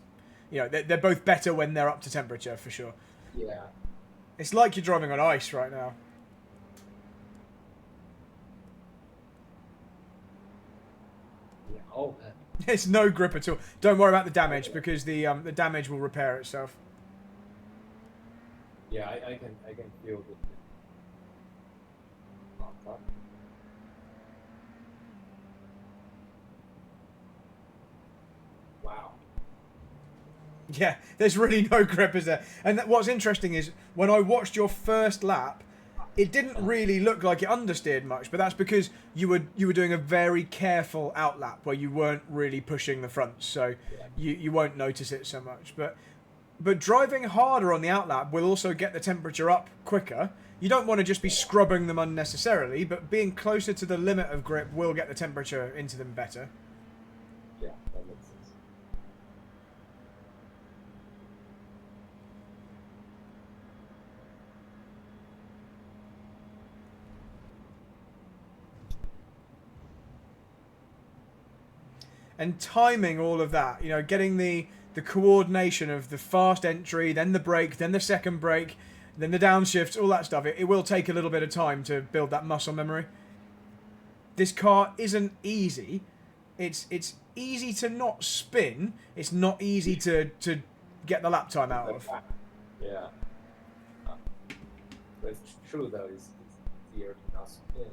you know, they're both better when they're up to temperature, for sure. Yeah. It's like you're driving on ice right now. Yeah. Oh, man. It's no grip at all. Don't worry about the damage, because the damage will repair itself. Yeah, I can feel the. Wow. Yeah, there's really no grip, is there? And what's interesting is when I watched your first lap, it didn't really look like it understeered much, but that's because you were doing a very careful outlap where you weren't really pushing the fronts, so you won't notice it so much. But driving harder on the outlap will also get the temperature up quicker. You don't want to just be scrubbing them unnecessarily, but being closer to the limit of grip will get the temperature into them better. Yeah, that makes sense. And timing all of that, you know, getting the coordination of the fast entry, then the brake, then the second brake, then the downshifts, all that stuff. It will take a little bit of time to build that muscle memory. this car isn't easy. It's easy to not spin. It's not easy to get the lap time out of. Yeah. Uh, but it's true though. It's easier to not spin.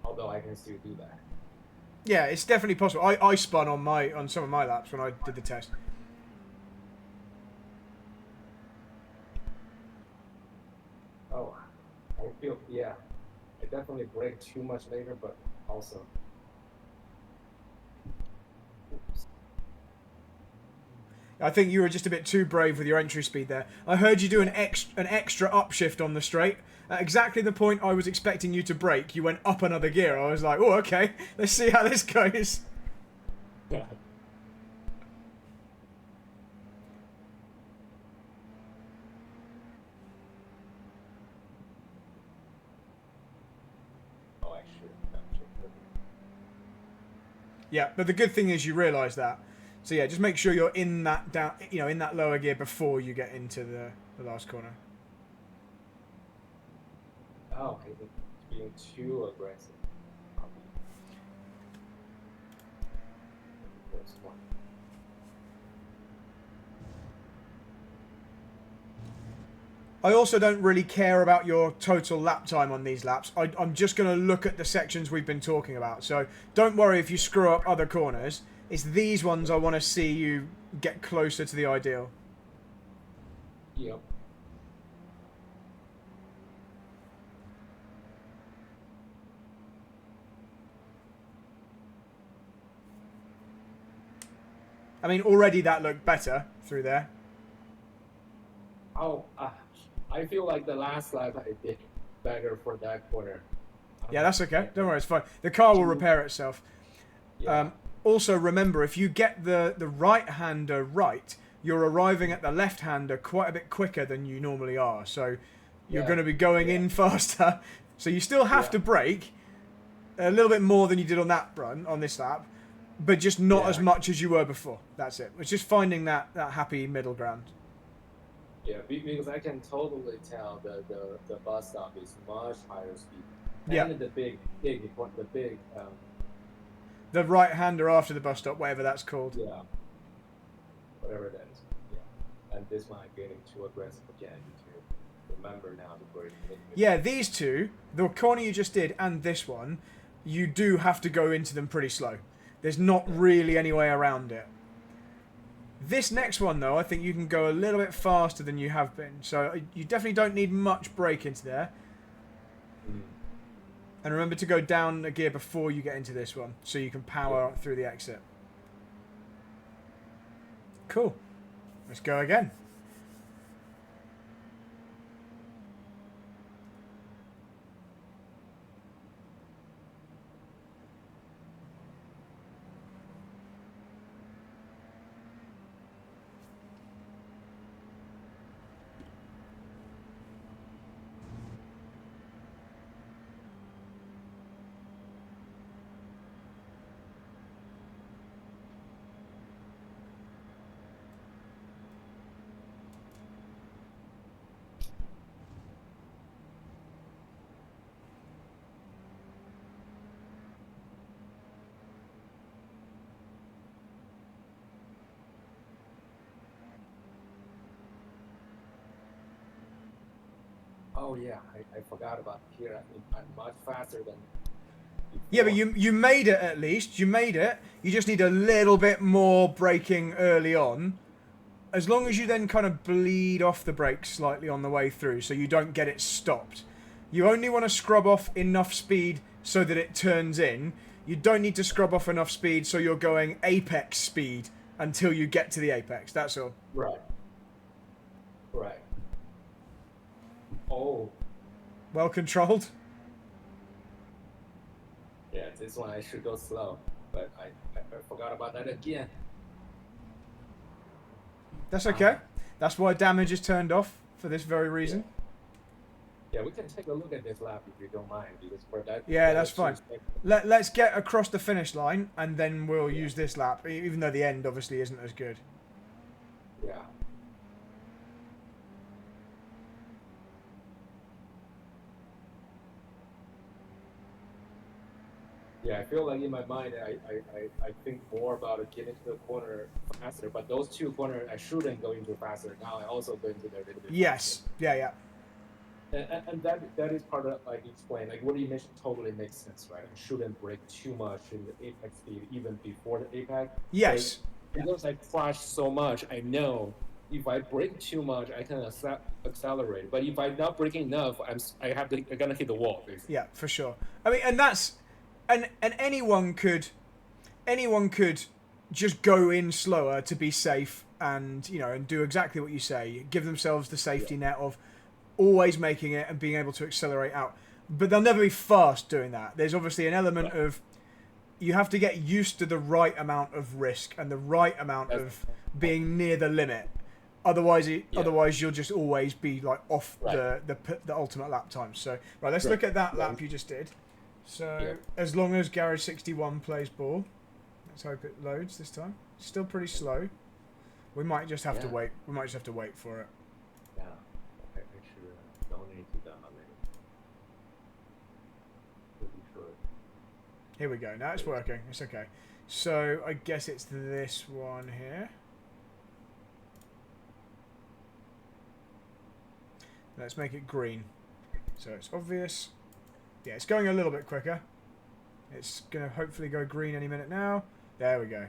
Although I can still do that. Yeah, it's definitely possible. I spun on some of my laps when I did the test. Oh, I feel yeah. I definitely brake too much later, but also. Oops. I think you were just a bit too brave with your entry speed there. I heard you do an extra upshift on the straight. At exactly the point I was expecting you to brake, you went up another gear. I was like, oh, okay, let's see how this goes. Yeah. Oh, I should. Yeah, but the good thing is you realise that. So yeah, just make sure you're in that down, in that lower gear before you get into the last corner. Oh, okay. Being too aggressive. First one. I also don't really care about your total lap time on these laps. I'm just going to look at the sections we've been talking about. So don't worry if you screw up other corners. It's these ones I want to see you get closer to the ideal. Yep. I mean, already that looked better through there. Oh, I feel like the last lap I did better for that corner. Yeah, that's okay. Don't worry, it's fine. The car will repair itself. Yeah. Also, remember, if you get the right-hander right, you're arriving at the left-hander quite a bit quicker than you normally are. So you're going to be going in faster. So you still have to brake a little bit more than you did on that run, on this lap, but just not as much as you were before. That's it. It's just finding that happy middle ground. Yeah, because I can totally tell the bus stop is much higher speed. Yeah. And the big, the right-hander after the bus stop, whatever that's called. Yeah. Whatever that is. Yeah. And this one I'm getting too aggressive again. I need to remember now to brake. Yeah, these two, the corner you just did and this one, you do have to go into them pretty slow. There's not really any way around it. This next one, though, I think you can go a little bit faster than you have been. So you definitely don't need much brake into there. And remember to go down a gear before you get into this one, so you can power through the exit. Cool. Let's go again. Oh yeah, I forgot about here. I mean, I'm much faster than before. Yeah, but you made it at least. You made it. You just need a little bit more braking early on. As long as you then kind of bleed off the brakes slightly on the way through so you don't get it stopped. You only want to scrub off enough speed so that it turns in. You don't need to scrub off enough speed so you're going apex speed until you get to the apex. That's all. Right. Right. Oh. Well controlled. Yeah, this one I should go slow, but I forgot about that again. That's okay. That's why damage is turned off for this very reason. Yeah, we can take a look at this lap if you don't mind, because for that. Yeah, that's fine. Let's get across the finish line, and then we'll use this lap, even though the end obviously isn't as good. Yeah. Yeah, I feel like in my mind, I think more about getting to the corner faster, but those two corners I shouldn't go into faster. Now I also go into there a little bit faster. Yes. Yeah. Yeah. And that is part of like explain like what you mentioned totally makes sense, right? I shouldn't break too much in the apex speed even before the apex. Yes. Because I crash so much, I know if I break too much, I can accelerate. But if I'm not breaking enough, I'm gonna hit the wall basically. Yeah, for sure. I mean, and that's and anyone could just go in slower to be safe and and do exactly what you say. Give themselves the safety net of always making it and being able to accelerate out. But they'll never be fast doing that. There's obviously an element of you have to get used to the right amount of risk and the right amount of being near the limit. Otherwise you'll just always be like off the ultimate lap time. So let's look at that lap you just did. So as long as Garage 61 plays ball, let's hope it loads this time. Still pretty slow. We might just have to wait. We might just have to wait for it. Yeah, I should donate to them later. Here we go. Now it's working. It's okay. So I guess it's this one here. Let's make it green. So it's obvious. Yeah, it's going a little bit quicker. It's going to hopefully go green any minute now. There we go.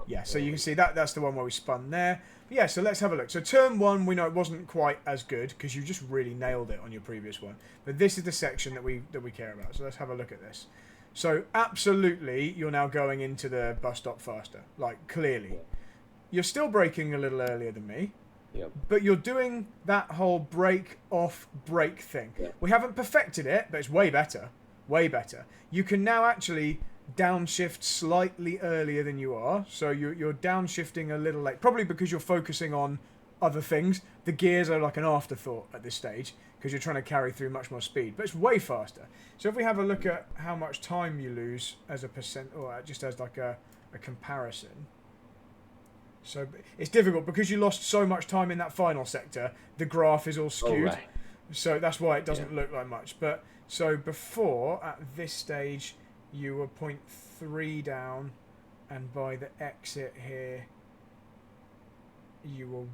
Yeah, so you can see that's the one where we spun there. But yeah, so let's have a look. So turn one, we know it wasn't quite as good because you just really nailed it on your previous one. But this is the section that we care about. So let's have a look at this. So absolutely, you're now going into the bus stop faster. Like, clearly. You're still braking a little earlier than me. Yep. But you're doing that whole brake off brake thing. Yep. We haven't perfected it, but it's way better. Way better. You can now actually downshift slightly earlier than you are. So you're downshifting a little late. Probably because you're focusing on other things. The gears are like an afterthought at this stage because you're trying to carry through much more speed. But it's way faster. So if we have a look at how much time you lose as a percent, or just as like a comparison. So it's difficult because you lost so much time in that final sector. The graph is all skewed. Oh, right. So that's why it doesn't look like much. But so before, at this stage, you were 0.3 down. And by the exit here, you were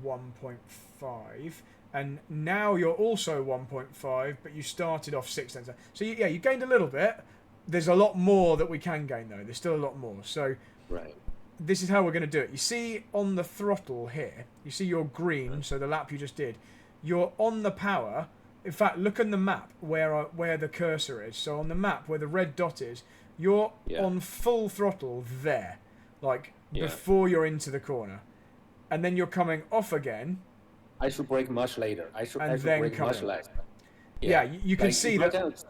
1.5. And now you're also 1.5, but you started off 6 tenths. So you gained a little bit. There's a lot more that we can gain, though. There's still a lot more. So this is how we're going to do it. You see on the throttle here, you see your green, so the lap you just did. You're on the power. In fact, look on the map where the cursor is. So on the map where the red dot is, you're on full throttle there, like before you're into the corner. And then you're coming off again. I should brake much later. I should brake much less. Yeah, you can see that.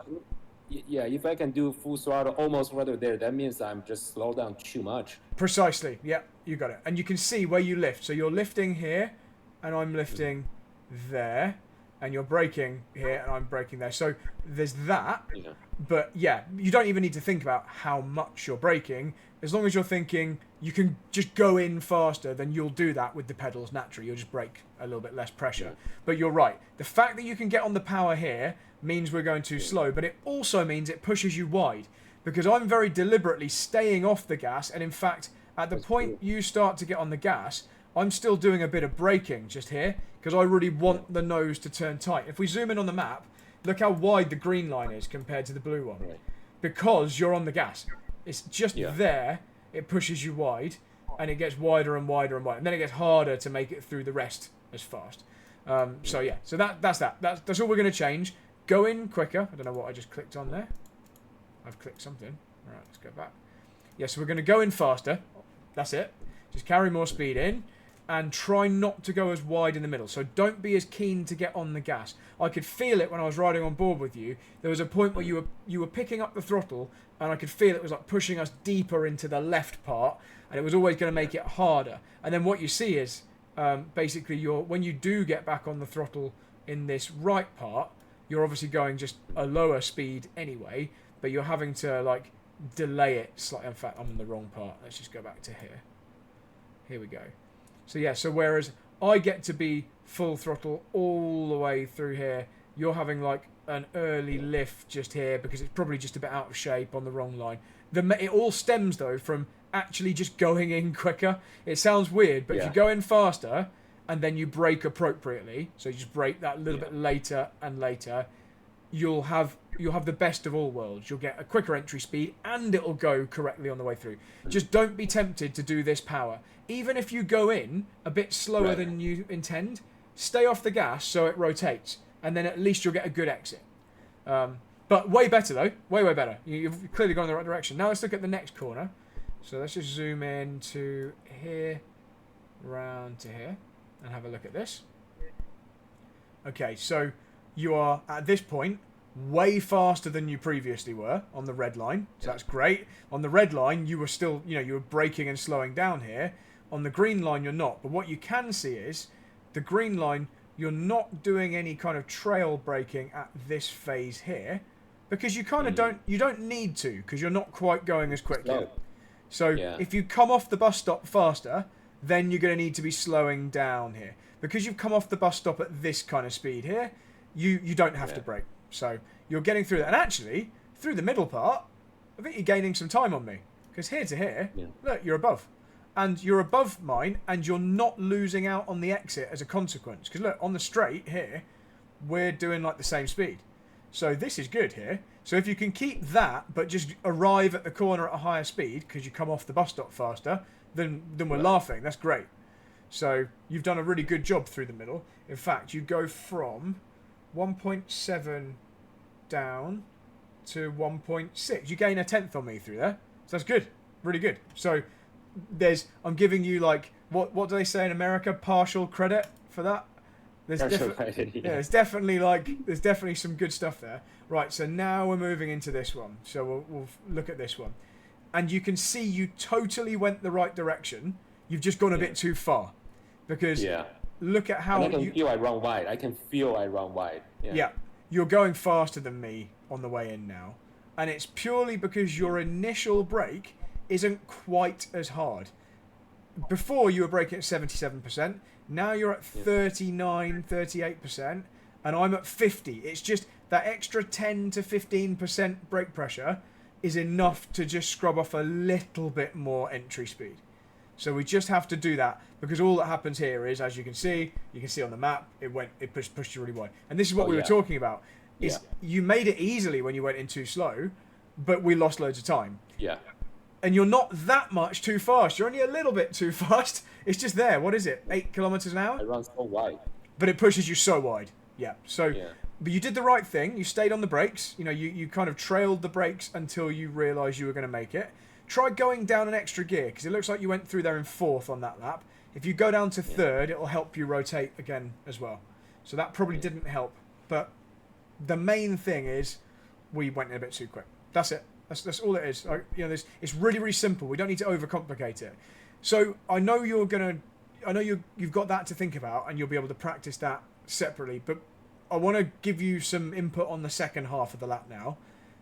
If I can do full throttle almost right there, that means I'm just slow down too much. Precisely. Yeah, you got it. And you can see where you lift. So you're lifting here, and I'm lifting there, and you're braking here, and I'm braking there. So there's that. Yeah. But yeah, you don't even need to think about how much you're braking. As long as you're thinking you can just go in faster, then you'll do that with the pedals naturally. You'll just brake a little bit less pressure. Yeah. But you're right. The fact that you can get on the power here means we're going too slow, but it also means it pushes you wide. Because I'm very deliberately staying off the gas, and in fact, at the point you start to get on the gas, I'm still doing a bit of braking just here, because I really want the nose to turn tight. If we zoom in on the map, look how wide the green line is compared to the blue one. Right. Because you're on the gas. It's just there, it pushes you wide, and it gets wider and wider and wider. And then it gets harder to make it through the rest as fast. So that's that. That's all we're going to change. Go in quicker. I don't know what I just clicked on there. I've clicked something. All right, let's go back. So we're going to go in faster. That's it. Just carry more speed in. And try not to go as wide in the middle. So don't be as keen to get on the gas. I could feel it when I was riding on board with you. There was a point where you were picking up the throttle, and I could feel it was like pushing us deeper into the left part, and it was always going to make it harder. And then what you see is basically when you do get back on the throttle in this right part, you're obviously going just a lower speed anyway, but you're having to like delay it slightly. In fact, I'm in the wrong part. Let's just go back to here. Here we go. So whereas I get to be full throttle all the way through here, you're having like an early lift just here because it's probably just a bit out of shape on the wrong line. It all stems though from actually just going in quicker. It sounds weird, but if you Yeah. go in faster and then you brake appropriately, so you just brake that little Yeah. bit later and later, you'll have the best of all worlds. You'll get a quicker entry speed and it'll go correctly on the way through. Just don't be tempted to do this power. Even if you go in a bit slower Right. than you intend, stay off the gas so it rotates, and then at least you'll get a good exit. But way better though, way better. You've clearly gone in the right direction. Now let's look at the next corner. So let's just zoom in to here, round to here, and have a look at this. Okay, so you are at this point way faster than you previously were on the red line, so that's great. On the red line, you were still, you were braking and slowing down here. On the green line, you're not. But what you can see is the green line, you're not doing any kind of trail braking at this phase here, because you kind of don't need to, because you're not quite going as quickly. Slow. So if you come off the bus stop faster, then you're going to need to be slowing down here. Because you've come off the bus stop at this kind of speed here, you don't have to brake. So you're getting through that. And actually, through the middle part, I think you're gaining some time on me. Because here to here, look, you're above. And you're above mine, and you're not losing out on the exit as a consequence. Because look, on the straight here, we're doing like the same speed. So this is good here. So if you can keep that, but just arrive at the corner at a higher speed, because you come off the bus stop faster, then we're laughing. That's great. So you've done a really good job through the middle. In fact, you go from 1.7 down to 1.6. You gain a tenth on me through there. So that's good. Really good. So I'm giving you like, what do they say in America? Partial credit for that. There's there's definitely some good stuff there. Right, so now we're moving into this one. So we'll look at this one. And you can see you totally went the right direction. You've just gone a bit too far. Because look at how and I can feel I run wide. I can feel I run wide. Yeah, you're going faster than me on the way in now. And it's purely because your initial brake isn't quite as hard. Before you were braking at 77%, now you're at 39, 38%, and I'm at 50. It's just that extra 10 to 15% brake pressure is enough to just scrub off a little bit more entry speed. So we just have to do that, because all that happens here is, as you can see on the map, it pushed you really wide. And this is what we were talking about. Is you made it easily when you went in too slow, but we lost loads of time. Yeah. And you're not that much too fast. You're only a little bit too fast. It's just there. What is it? 8 kilometers an hour? I run so wide. But it pushes you so wide. Yeah. So, but you did the right thing. You stayed on the brakes. You kind of trailed the brakes until you realised you were going to make it. Try going down an extra gear, because it looks like you went through there in fourth on that lap. If you go down to third, it'll help you rotate again as well. So that probably didn't help. But the main thing is we went in a bit too quick. That's it. That's all it is. It's really, really simple. We don't need to overcomplicate it. So I know you've got that to think about, and you'll be able to practice that separately. But I want to give you some input on the second half of the lap now,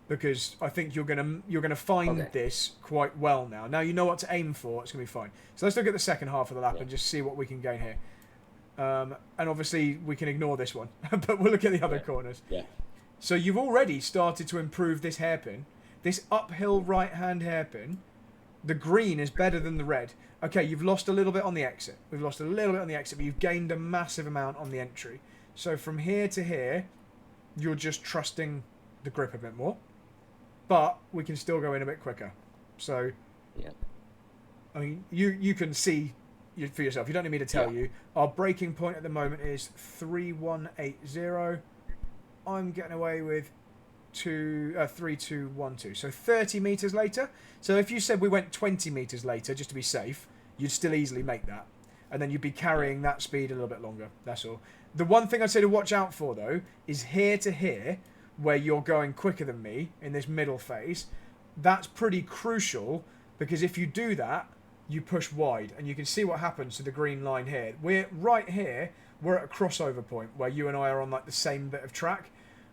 because I think you're gonna find this quite well now. Now you know what to aim for. It's gonna be fine. So let's look at the second half of the lap and just see what we can gain here. And obviously we can ignore this one, but we'll look at the other corners. Yeah. So you've already started to improve this hairpin. This uphill right-hand hairpin, the green is better than the red. Okay, you've lost a little bit on the exit. We've lost a little bit on the exit, but you've gained a massive amount on the entry. So from here to here, you're just trusting the grip a bit more. But we can still go in a bit quicker. So, I mean, you can see for yourself. You don't need me to tell you. Our braking point at the moment is 3180. I'm getting away with 3212. So 30 meters later. So if you said we went 20 meters later, just to be safe, you'd still easily make that. And then you'd be carrying that speed a little bit longer. That's all. The one thing I'd say to watch out for, though, is here to here, where you're going quicker than me in this middle phase. That's pretty crucial, because if you do that, you push wide. And you can see what happens to the green line here. We're right here. We're at a crossover point where you and I are on like the same bit of track.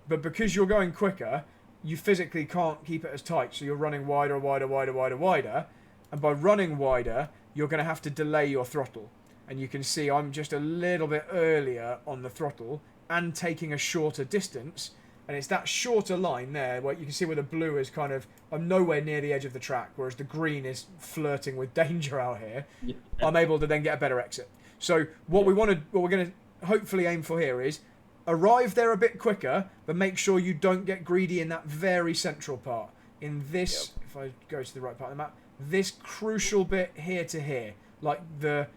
But because you're going quicker, you physically can't keep it as tight. So you're running wider, wider, wider, wider, wider. And by running wider, you're going to have to delay your throttle. And you can see I'm just a little bit earlier on the throttle and taking a shorter distance And it's that shorter line there where you can see where the blue is kind of, I'm nowhere near the edge of the track, whereas the green is flirting with danger out here. Yeah. I'm able to then get a better exit. So what we're going to hopefully aim for here is arrive there a bit quicker, but make sure you don't get greedy in that very central part. In this, if I go to the right part of the map, this crucial bit here to here, like the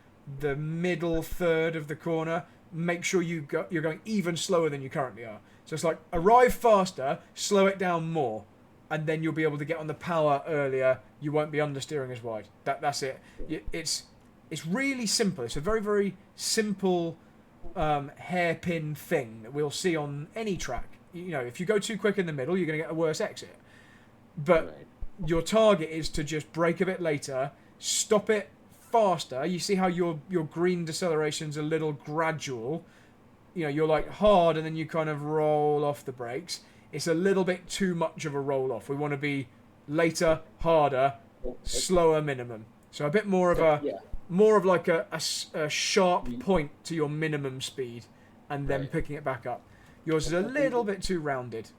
middle third of the corner, make sure you're going even slower than you currently are. So it's like arrive faster, slow it down more, and then you'll be able to get on the power earlier. You won't be understeering as wide. That's it. It's really simple. It's a very, very simple hairpin thing that we'll see on any track. You know, if you go too quick in the middle, you're going to get a worse exit. But your target is to just brake a bit later, stop it faster. You see how your green deceleration's a little gradual. You know, you're like hard and then you kind of roll off the brakes. It's a little bit too much of a roll off. We want to be later, harder, slower minimum. So a bit more of more of like a sharp point to your minimum speed and then picking it back up. Yours is a little bit too rounded.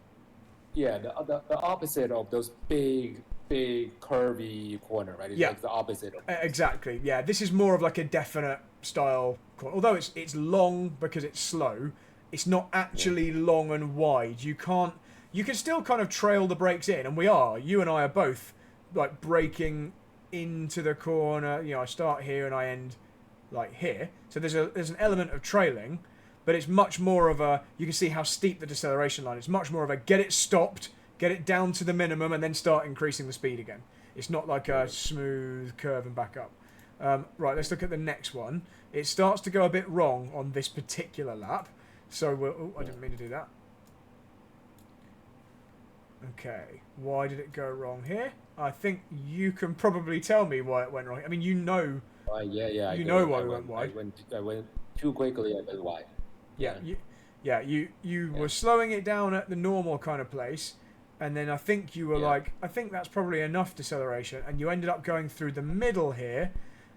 Yeah, the opposite of those big curvy corner, right? It's like the opposite of exactly. Yeah, this is more of like a definite style corner. Although it's long because it's slow, it's not actually long and wide. You can still kind of trail the brakes in, and you and I are both like braking into the corner. You know, I start here and I end like here. So there's an element of trailing, but it's much more of a, you can see how steep the deceleration line is. It's much more of a get it stopped, get it down to the minimum, and then start increasing the speed again. It's not like a smooth curve and back up. Right, let's look at the next one. It starts to go a bit wrong on this particular lap. So, I didn't mean to do that. Okay, why did it go wrong here? I think you can probably tell me why it went wrong. I mean, you know. You know why we went wide. I went too quickly and went wide. You were slowing it down at the normal kind of place, and then I think you were like, I think that's probably enough deceleration, and you ended up going through the middle here.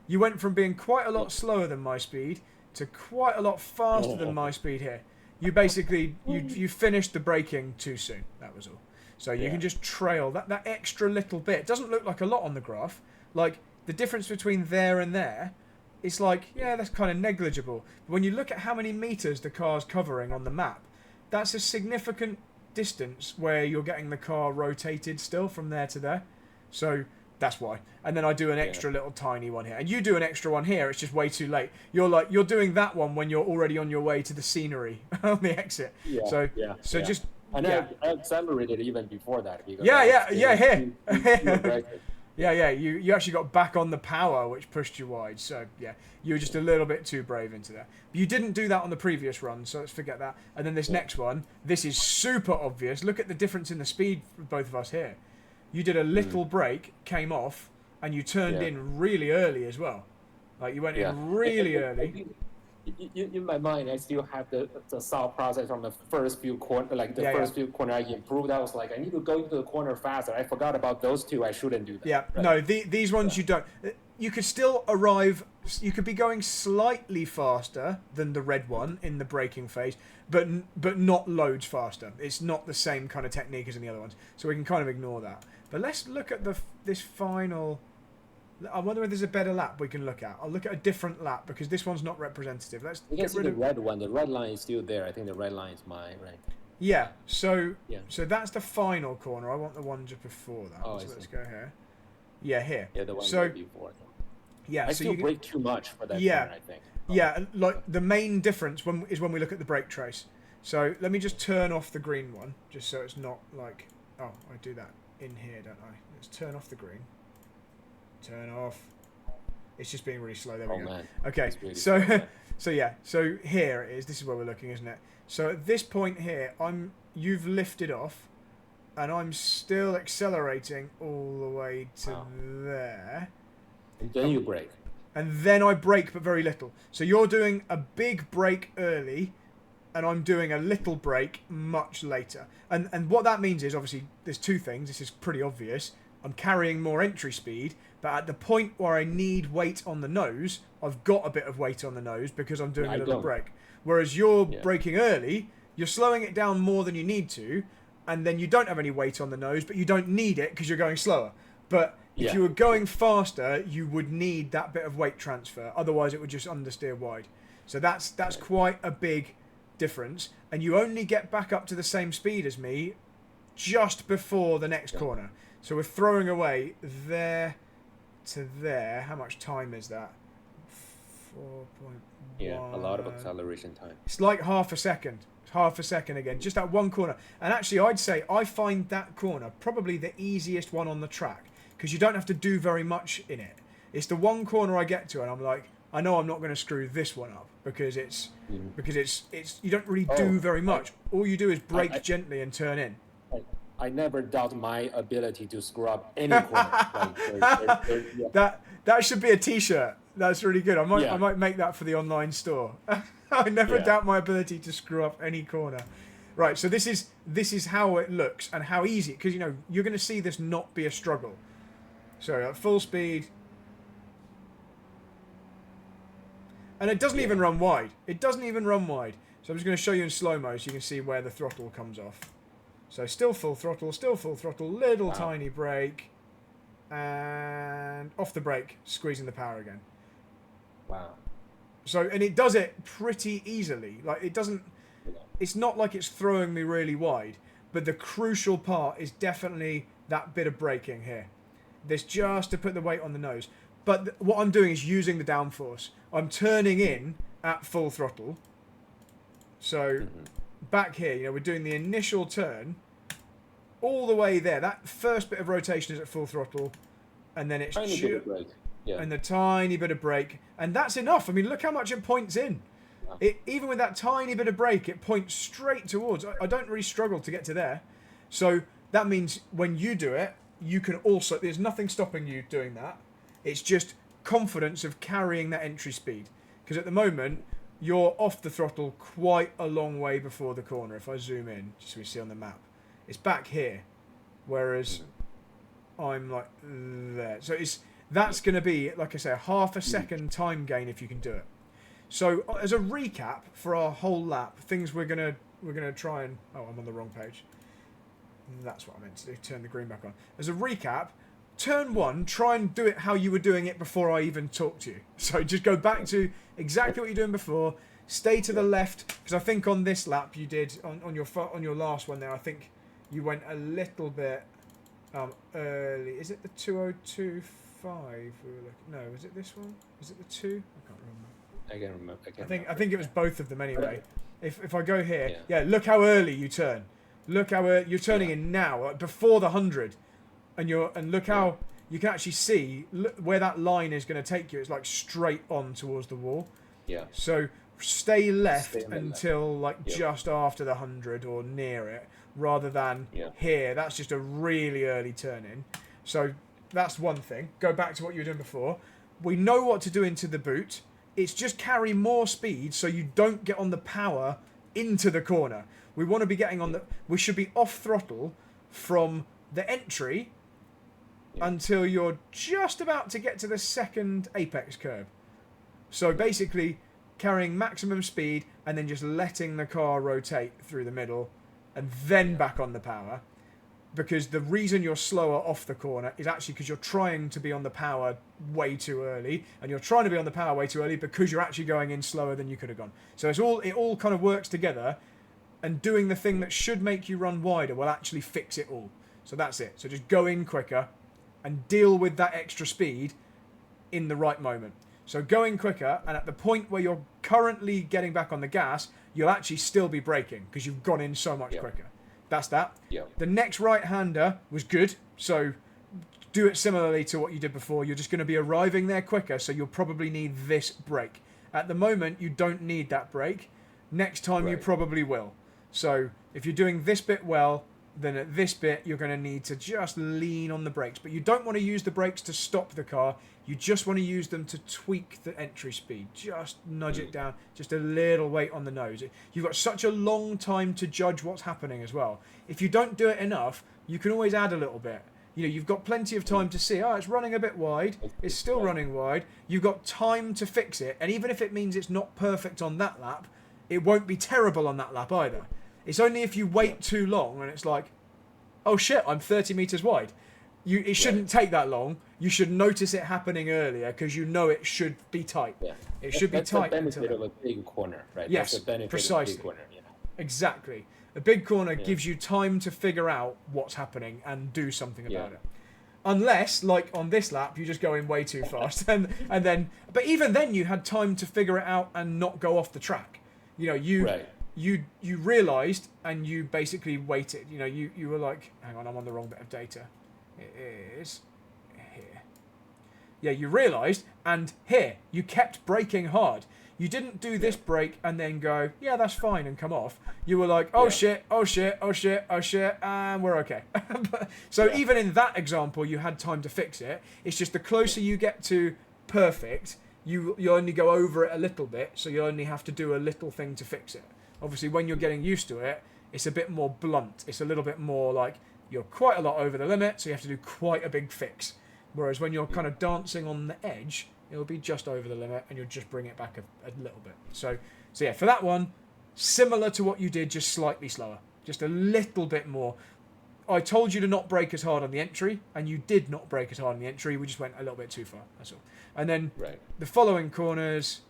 You went from being quite a lot slower than my speed to quite a lot faster than my speed here. You basically, you finished the braking too soon. That was all. So you can just trail that extra little bit. It doesn't look like a lot on the graph. Like, the difference between there and there, it's like, yeah, that's kind of negligible. But when you look at how many meters the car's covering on the map, that's a significant distance where you're getting the car rotated still from there to there. So that's why. And then I do an extra little tiny one here. And you do an extra one here. It's just way too late. You're doing that one when you're already on your way to the scenery on the exit. Just... And I accelerated even before that. Because you actually got back on the power, which pushed you wide. So, yeah, you were just a little bit too brave into that. But you didn't do that on the previous run, so let's forget that. And then this next one, this is super obvious. Look at the difference in the speed for both of us here. You did a little break, came off, and you turned in really early as well. Like, you went in really early. In my mind, I still have the thought process from the first few corner, like the first few corner I improved. I was like, I need to go into the corner faster. I forgot about those two. I shouldn't do that. Yeah, right? No, these ones you don't. You could still arrive. You could be going slightly faster than the red one in the braking phase, but not loads faster. It's not the same kind of technique as in the other ones, so we can kind of ignore that. But let's look at this final. I wonder if there's a better lap we can look at. I'll look at a different lap because this one's not representative. Let's get rid of the red one. The red line is still there. I think the red line is mine, right? Yeah. So that's the final corner. I want the one just before that. So let's go here. Yeah, here. Yeah, the one right before. Yeah. I still brake too much for that corner, I think. Yeah, like the main difference is when we look at the brake trace. So let me just turn off the green one, just so it's not like, I do that in here, don't I? Let's turn off the green. Turn off. It's just being really slow. There we go. Man. Okay, really so here it is. This is where we're looking, isn't it? So at this point here, you've lifted off, and I'm still accelerating all the way to there. And then you brake. And then I brake, but very little. So you're doing a big brake early, and I'm doing a little brake much later. And what that means is, obviously, there's two things. This is pretty obvious. I'm carrying more entry speed, but at the point where I need weight on the nose, I've got a bit of weight on the nose because I'm doing a little brake. Whereas you're braking early, you're slowing it down more than you need to, and then you don't have any weight on the nose, but you don't need it because you're going slower. But if you were going faster, you would need that bit of weight transfer. Otherwise, it would just understeer wide. So that's quite a big difference. And you only get back up to the same speed as me just before the next corner. So we're throwing away there to there. How much time is that? 4.1. Yeah, a lot of acceleration time. It's like half a second. Half a second again, just that one corner. And actually, I'd say I find that corner probably the easiest one on the track because you don't have to do very much in it. It's the one corner I get to, and I'm like, I know I'm not going to screw this one up because it's you don't really do very much. All you do is brake gently and turn in. I never doubt my ability to screw up any corner. That should be a T-shirt. That's really good. I might make that for the online store. I never doubt my ability to screw up any corner. Right, so this is how it looks and how easy, because you're going to see this not be a struggle. So at full speed, and it doesn't even run wide. It doesn't even run wide. So I'm just going to show you in slow-mo so you can see where the throttle comes off. So still full throttle, little tiny brake, and off the brake, squeezing the power again. Wow. So, and it does it pretty easily. Like, it doesn't, it's not like it's throwing me really wide, but the crucial part is definitely that bit of braking here. This just to put the weight on the nose. But what I'm doing is using the downforce. I'm turning in at full throttle. So, back here, we're doing the initial turn all the way there. That first bit of rotation is at full throttle, and then it's and the tiny bit of brake, and that's enough. I mean, look how much it points in. Even with that tiny bit of brake, it points straight towards. I don't really struggle to get to there. So that means when you do it, you can also, there's nothing stopping you doing that. It's just confidence of carrying that entry speed. Because at the moment, you're off the throttle quite a long way before the corner. If I zoom in, just so we see on the map, it's back here, whereas I'm like there. So that's going to be, like I say, a half a second time gain if you can do it. So as a recap for our whole lap, things we're gonna try and I'm on the wrong page. That's what I meant to do. Turn the green back on. As a recap, turn one, try and do it how you were doing it before I even talked to you. So just go back to exactly what you're doing before. Stay to the left, because I think on this lap you did on your last one there. I think you went a little bit early. Is it the 2025 we were looking? No, is it this one? Is it the 2? I can't remember. I think it was both of them anyway. If I go here, look how early you turn. Look how you're turning in now, like before the 100, and look how you can actually see where that line is going to take you. It's like straight on towards the wall. Yeah. So stay left until like just after the 100 or near it, rather than here. That's just a really early turn in. So that's one thing. Go back to what you were doing before. We know what to do into the boot. It's just carry more speed so you don't get on the power into the corner. We want to be getting on we should be off throttle from the entry until you're just about to get to the second apex curve. So basically carrying maximum speed and then just letting the car rotate through the middle and then back on the power. Because the reason you're slower off the corner is actually because you're trying to be on the power way too early, and you're trying to be on the power way too early because you're actually going in slower than you could have gone. So it all kind of works together, and doing the thing that should make you run wider will actually fix it all. So that's it. So just go in quicker and deal with that extra speed in the right moment. So go in quicker, and at the point where you're currently getting back on the gas, you'll actually still be braking because you've gone in so much quicker. That's that. The next right-hander was good, so do it similarly to what you did before. You're just going to be arriving there quicker, so you'll probably need this brake. At the moment, you don't need that brake. Next time you probably will. So if you're doing this bit well, then at this bit you're going to need to just lean on the brakes. But you don't want to use the brakes to stop the car. You just want to use them to tweak the entry speed. Just nudge it down. Just a little weight on the nose. You've got such a long time to judge what's happening as well. If you don't do it enough, you can always add a little bit. You've got plenty of time to see, it's running a bit wide. It's still running wide. You've got time to fix it. And even if it means it's not perfect on that lap, it won't be terrible on that lap either. It's only if you wait too long and it's like, oh shit, I'm 30 meters wide. It shouldn't take that long. You should notice it happening earlier because you know it should be tight. Yeah. It should be tight. That's the benefit of a big corner, right? Yes, that's the benefit precisely. of a big corner. Yeah. Exactly. A big corner gives you time to figure out what's happening and do something about it. Unless, like on this lap, you just go in way too fast, and then. But even then, you had time to figure it out and not go off the track. You know, you realised and you basically waited. You know, you were like, hang on, I'm on the wrong bit of data. It is here. Yeah, you realised, and here you kept braking hard. You didn't do this brake and then go, yeah, that's fine, and come off. You were like, oh shit, oh shit, oh shit, oh shit, and we're okay. So even in that example, you had time to fix it. It's just the closer you get to perfect, you only go over it a little bit, so you only have to do a little thing to fix it. Obviously, when you're getting used to it, it's a bit more blunt. It's a little bit more like you're quite a lot over the limit, so you have to do quite a big fix. Whereas when you're kind of dancing on the edge, it'll be just over the limit and you'll just bring it back a little bit. So yeah, for that one, similar to what you did, just slightly slower. Just a little bit more. I told you to not brake as hard on the entry, and you did not brake as hard on the entry. We just went a little bit too far, that's all. And then the following corners,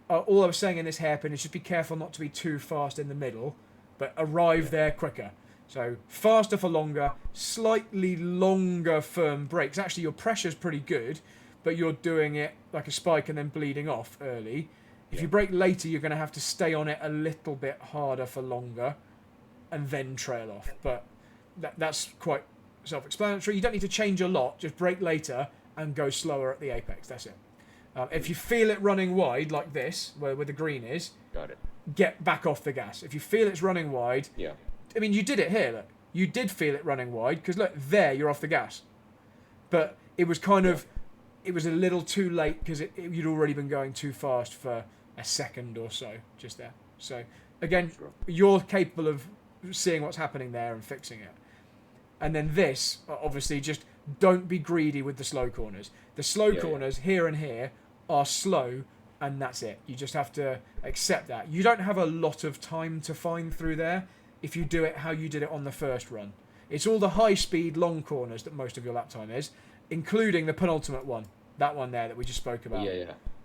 all I was saying in this hairpin is just be careful not to be too fast in the middle, but arrive there quicker. So faster for longer, slightly longer firm brakes. Actually, your pressure's pretty good, but you're doing it like a spike and then bleeding off early. If you brake later, you're going to have to stay on it a little bit harder for longer and then trail off. But that's quite self-explanatory. You don't need to change a lot. Just brake later and go slower at the apex. That's it. If you feel it running wide like this, where the green is, get back off the gas. If you feel it's running wide, I mean, you did it here. Look, you did feel it running wide because look, there you're off the gas. But it was kind of, it was a little too late because you'd already been going too fast for a second or so just there. So again, you're capable of seeing what's happening there and fixing it. And then this, obviously, just don't be greedy with the slow corners. The slow corners here and here are slow, and that's it. You just have to accept that. You don't have a lot of time to find through there if you do it how you did it on the first run. It's all the high-speed long corners that most of your lap time is, including the penultimate one, that one there that we just spoke about.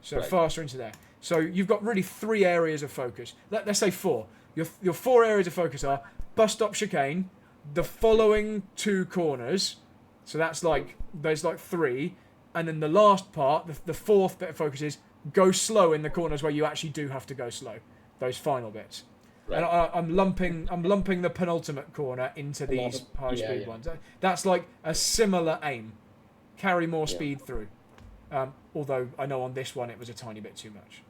So faster into there. So you've got really 3 areas of focus. Let's say 4. Your 4 areas of focus are bus stop chicane, the following 2 corners. So that's like, there's like 3. And then the last part, the 4th bit of focus is go slow in the corners where you actually do have to go slow. Those final bits. And I'm lumping the penultimate corner into these high speed ones. That's like a similar aim. Carry more speed through. Although I know on this one it was a tiny bit too much.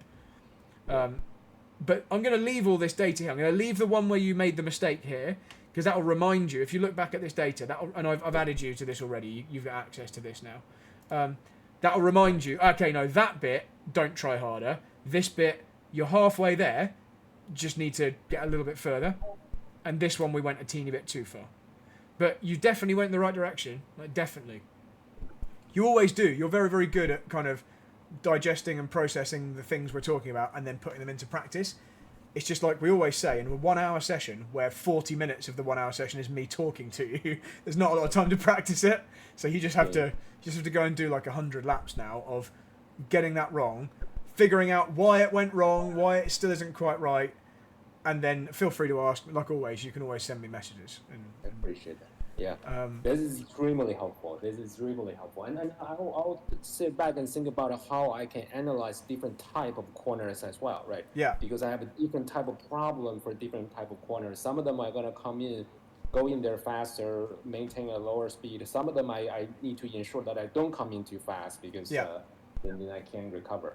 But I'm going to leave all this data here. I'm going to leave the one where you made the mistake here, because that will remind you, if you look back at this data, and I've added you to this already, you've got access to this now. That will remind you, okay, no, that bit, don't try harder. This bit, you're halfway there, just need to get a little bit further. And this one, we went a teeny bit too far. But you definitely went in the right direction, like definitely. You always do. You're very, very good at kind of digesting and processing the things we're talking about and then putting them into practice. It's just like we always say, in a 1 hour session where 40 minutes of the 1 hour session is me talking to you, there's not a lot of time to practice it. So you just have to go and do like 100 laps now of getting that wrong, figuring out why it went wrong, why it still isn't quite right, and then feel free to ask. Like always, you can always send me messages. I appreciate that. Yeah, this is extremely helpful. And I'll sit back and think about how I can analyze different type of corners as well, right? Yeah. Because I have a different type of problem for different type of corners. Some of them are gonna go in there faster, maintain a lower speed. Some of them I need to ensure that I don't come in too fast because then I can't recover.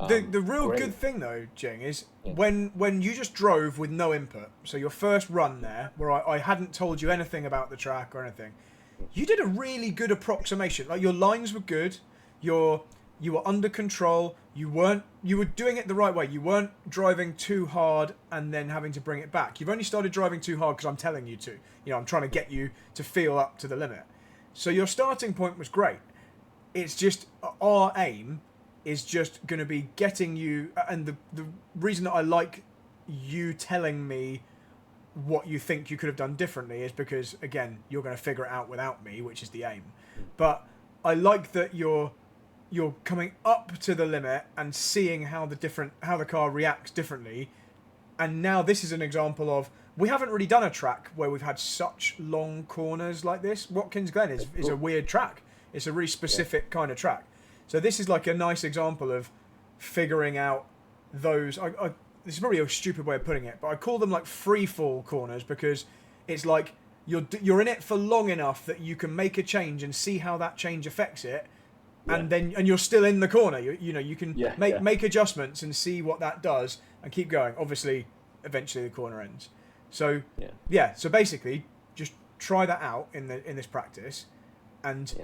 The real good thing though, Jing, is when you just drove with no input, so your first run there, where I hadn't told you anything about the track or anything, you did a really good approximation. Like your lines were good, you were under control, you were doing it the right way. You weren't driving too hard and then having to bring it back. You've only started driving too hard because I'm telling you to. You know, I'm trying to get you to feel up to the limit. So your starting point was great. It's just our aim is just going to be getting you, and the reason that I like you telling me what you think you could have done differently is because, again, you're going to figure it out without me, which is the aim. But I like that you're coming up to the limit and seeing how the car reacts differently. And now this is an example of, we haven't really done a track where we've had such long corners like this. Watkins Glen is a weird track. It's a really specific kind of track. So this is like a nice example of figuring out those. This is probably a stupid way of putting it, but I call them like free fall corners, because it's like you're in it for long enough that you can make a change and see how that change affects it, and you're still in the corner. You can make adjustments and see what that does and keep going. Obviously, eventually the corner ends. So so basically, just try that out in this practice, and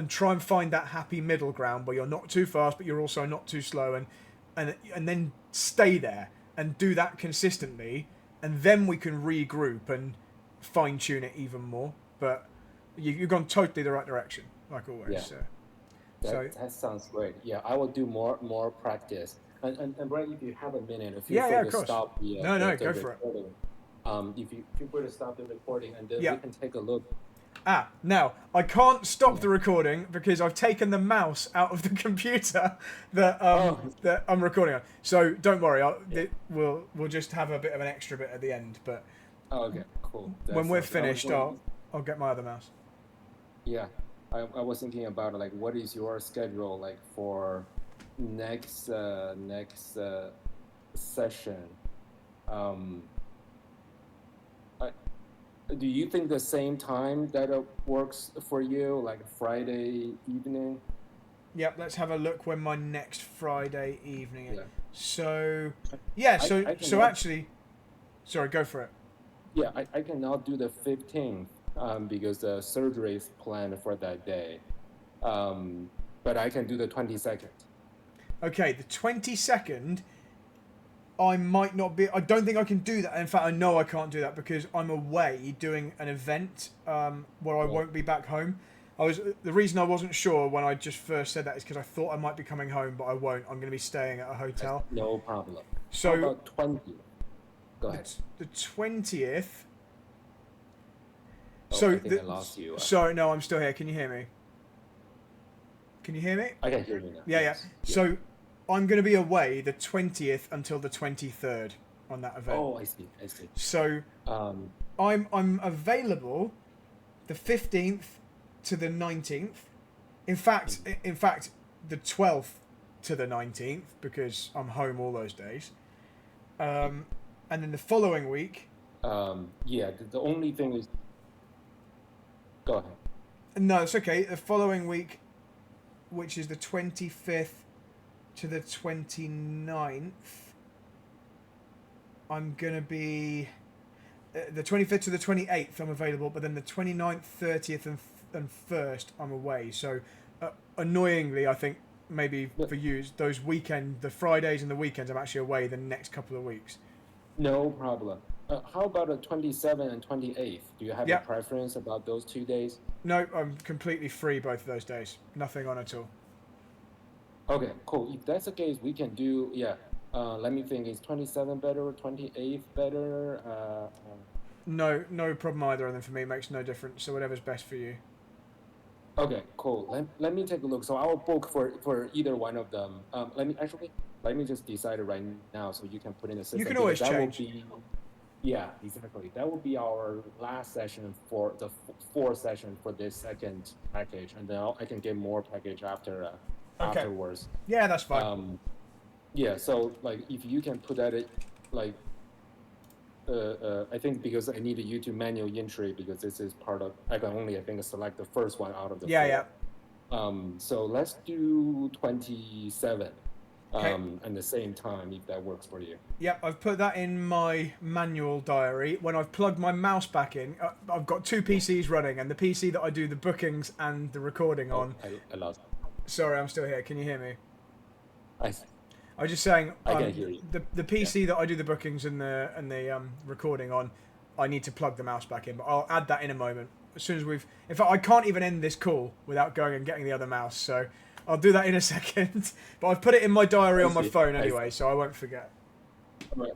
try and find that happy middle ground where you're not too fast but you're also not too slow, and then stay there and do that consistently, and then we can regroup and fine tune it even more. But you've gone totally the right direction, like always. That sounds great. Yeah, I will do more practice. And Brad, if you have a minute, feel free to stop the go for recording. If you feel free to stop the recording, and then we can take a look. Now I can't stop the recording because I've taken the mouse out of the computer that I'm recording on. So don't worry, we'll just have a bit of an extra bit at the end. But okay, cool. When we're finished, I'll get my other mouse. Yeah, I was thinking about like, what is your schedule like for next session? Do you think the same time that works for you, like Friday evening? Yep, let's have a look when my next Friday evening is. Yeah. So actually, sorry, go for it. Yeah, I can now do the 15th because the surgery is planned for that day. But I can do the 22nd. Okay, the 22nd, I might not be. I don't think I can do that. In fact, I know I can't do that because I'm away doing an event where I won't be back home. The reason I wasn't sure when I just first said that is because I thought I might be coming home, but I won't. I'm going to be staying at a hotel. No problem. So how about 20? Go ahead. The 20th. I think I lost you. Sorry, no, I'm still here. Can you hear me? Can you hear me? I can hear you now. Yeah. So I'm going to be away the 20th until the 23rd on that event. Oh, I see. So I'm available the 15th to the 19th. In fact, the 12th to the 19th, because I'm home all those days. And then the following week. The only thing is. Go ahead. No, it's okay. The following week, which is the 25th to the 29th, I'm going to be... the 25th to the 28th I'm available, but then the 29th, 30th and 1st I'm away. So, annoyingly, I think maybe for you, the Fridays and the weekends, I'm actually away the next couple of weeks. No problem. How about the 27th and 28th? Do you have a preference about those 2 days? No, I'm completely free both of those days. Nothing on at all. Okay, cool. If that's the case, we can do, let me think, is 27 better or 28th better? No problem either of them for me. It makes no difference. So whatever's best for you. Okay, cool. Let me take a look. So I'll book for either one of them. Let me just decide it right now so you can put in the system. You can always change. Yeah, exactly. That will be our last session for the fourth session for this second package, and then I can get more package afterwards. Yeah, that's fine. So like if you can put that like I think because I need you to manual entry because this is part of I think select the first one out of the four. So let's do 27. And the same time, if that works for you. Yep, I've put that in my manual diary. When I've plugged my mouse back in, I've got two PCs running, and the PC that I do the bookings and the recording on. I lost. Sorry, I'm still here. Can you hear me? I was just saying. I can hear you. The PC that I do the bookings and the recording on, I need to plug the mouse back in, but I'll add that in a moment. As soon as in fact, I can't even end this call without going and getting the other mouse. So. I'll do that in a second, but I've put it in my diary on my phone anyway, so I won't forget. Right.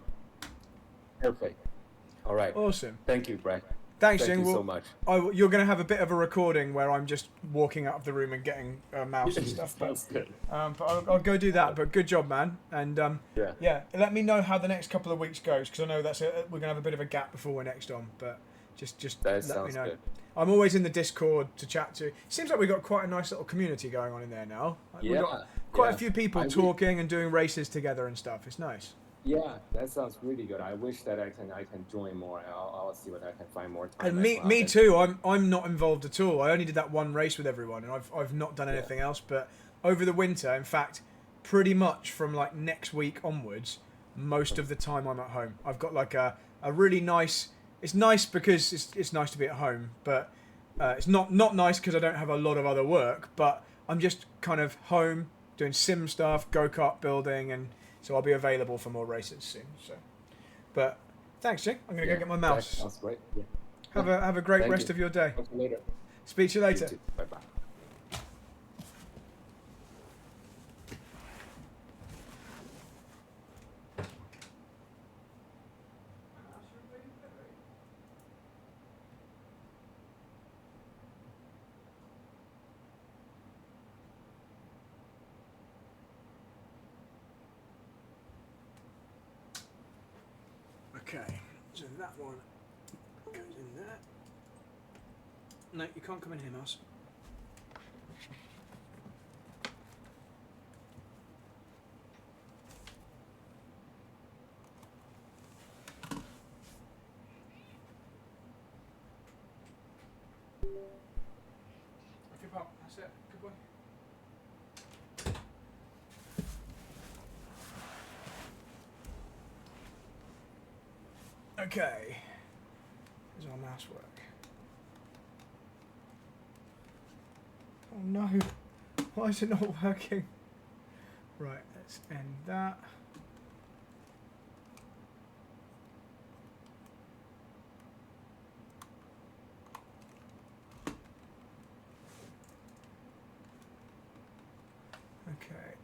Perfect. All right. Awesome. Thank you, Brad. Thanks, Thank Jing. you so much. You're going to have a bit of a recording where I'm just walking out of the room and getting a mouse and stuff. Sounds good. But I'll go do that. But good job, man. And Yeah. let me know how the next couple of weeks goes, because I know we're going to have a bit of a gap before we're next on. But just That let me sounds know. good. I'm always in the Discord to chat to. Seems like we've got quite a nice little community going on in there now. We've got quite a few people talking and doing races together and stuff. It's nice. Yeah, that sounds really good. I wish that I can join more. I'll see what I can find more time. And me too. I'm not involved at all. I only did that one race with everyone, and I've not done anything else. But over the winter, in fact, pretty much from like next week onwards, most of the time I'm at home. I've got like a really nice. It's nice because it's nice to be at home, but it's not nice because I don't have a lot of other work. But I'm just kind of home doing sim stuff, go-kart building, and so I'll be available for more races soon. So, but thanks, Jing. I'm gonna go get my mouse. That sounds great. Yeah. Have a great rest of your day. Talk to you later. Speak to you later. Bye bye. Okay, so that one goes in there. No, you can't come in here, mouse. Okay, pal, that's it. Good boy. Okay, does our mouse work? Oh no, why is it not working? Right, let's end that. Okay.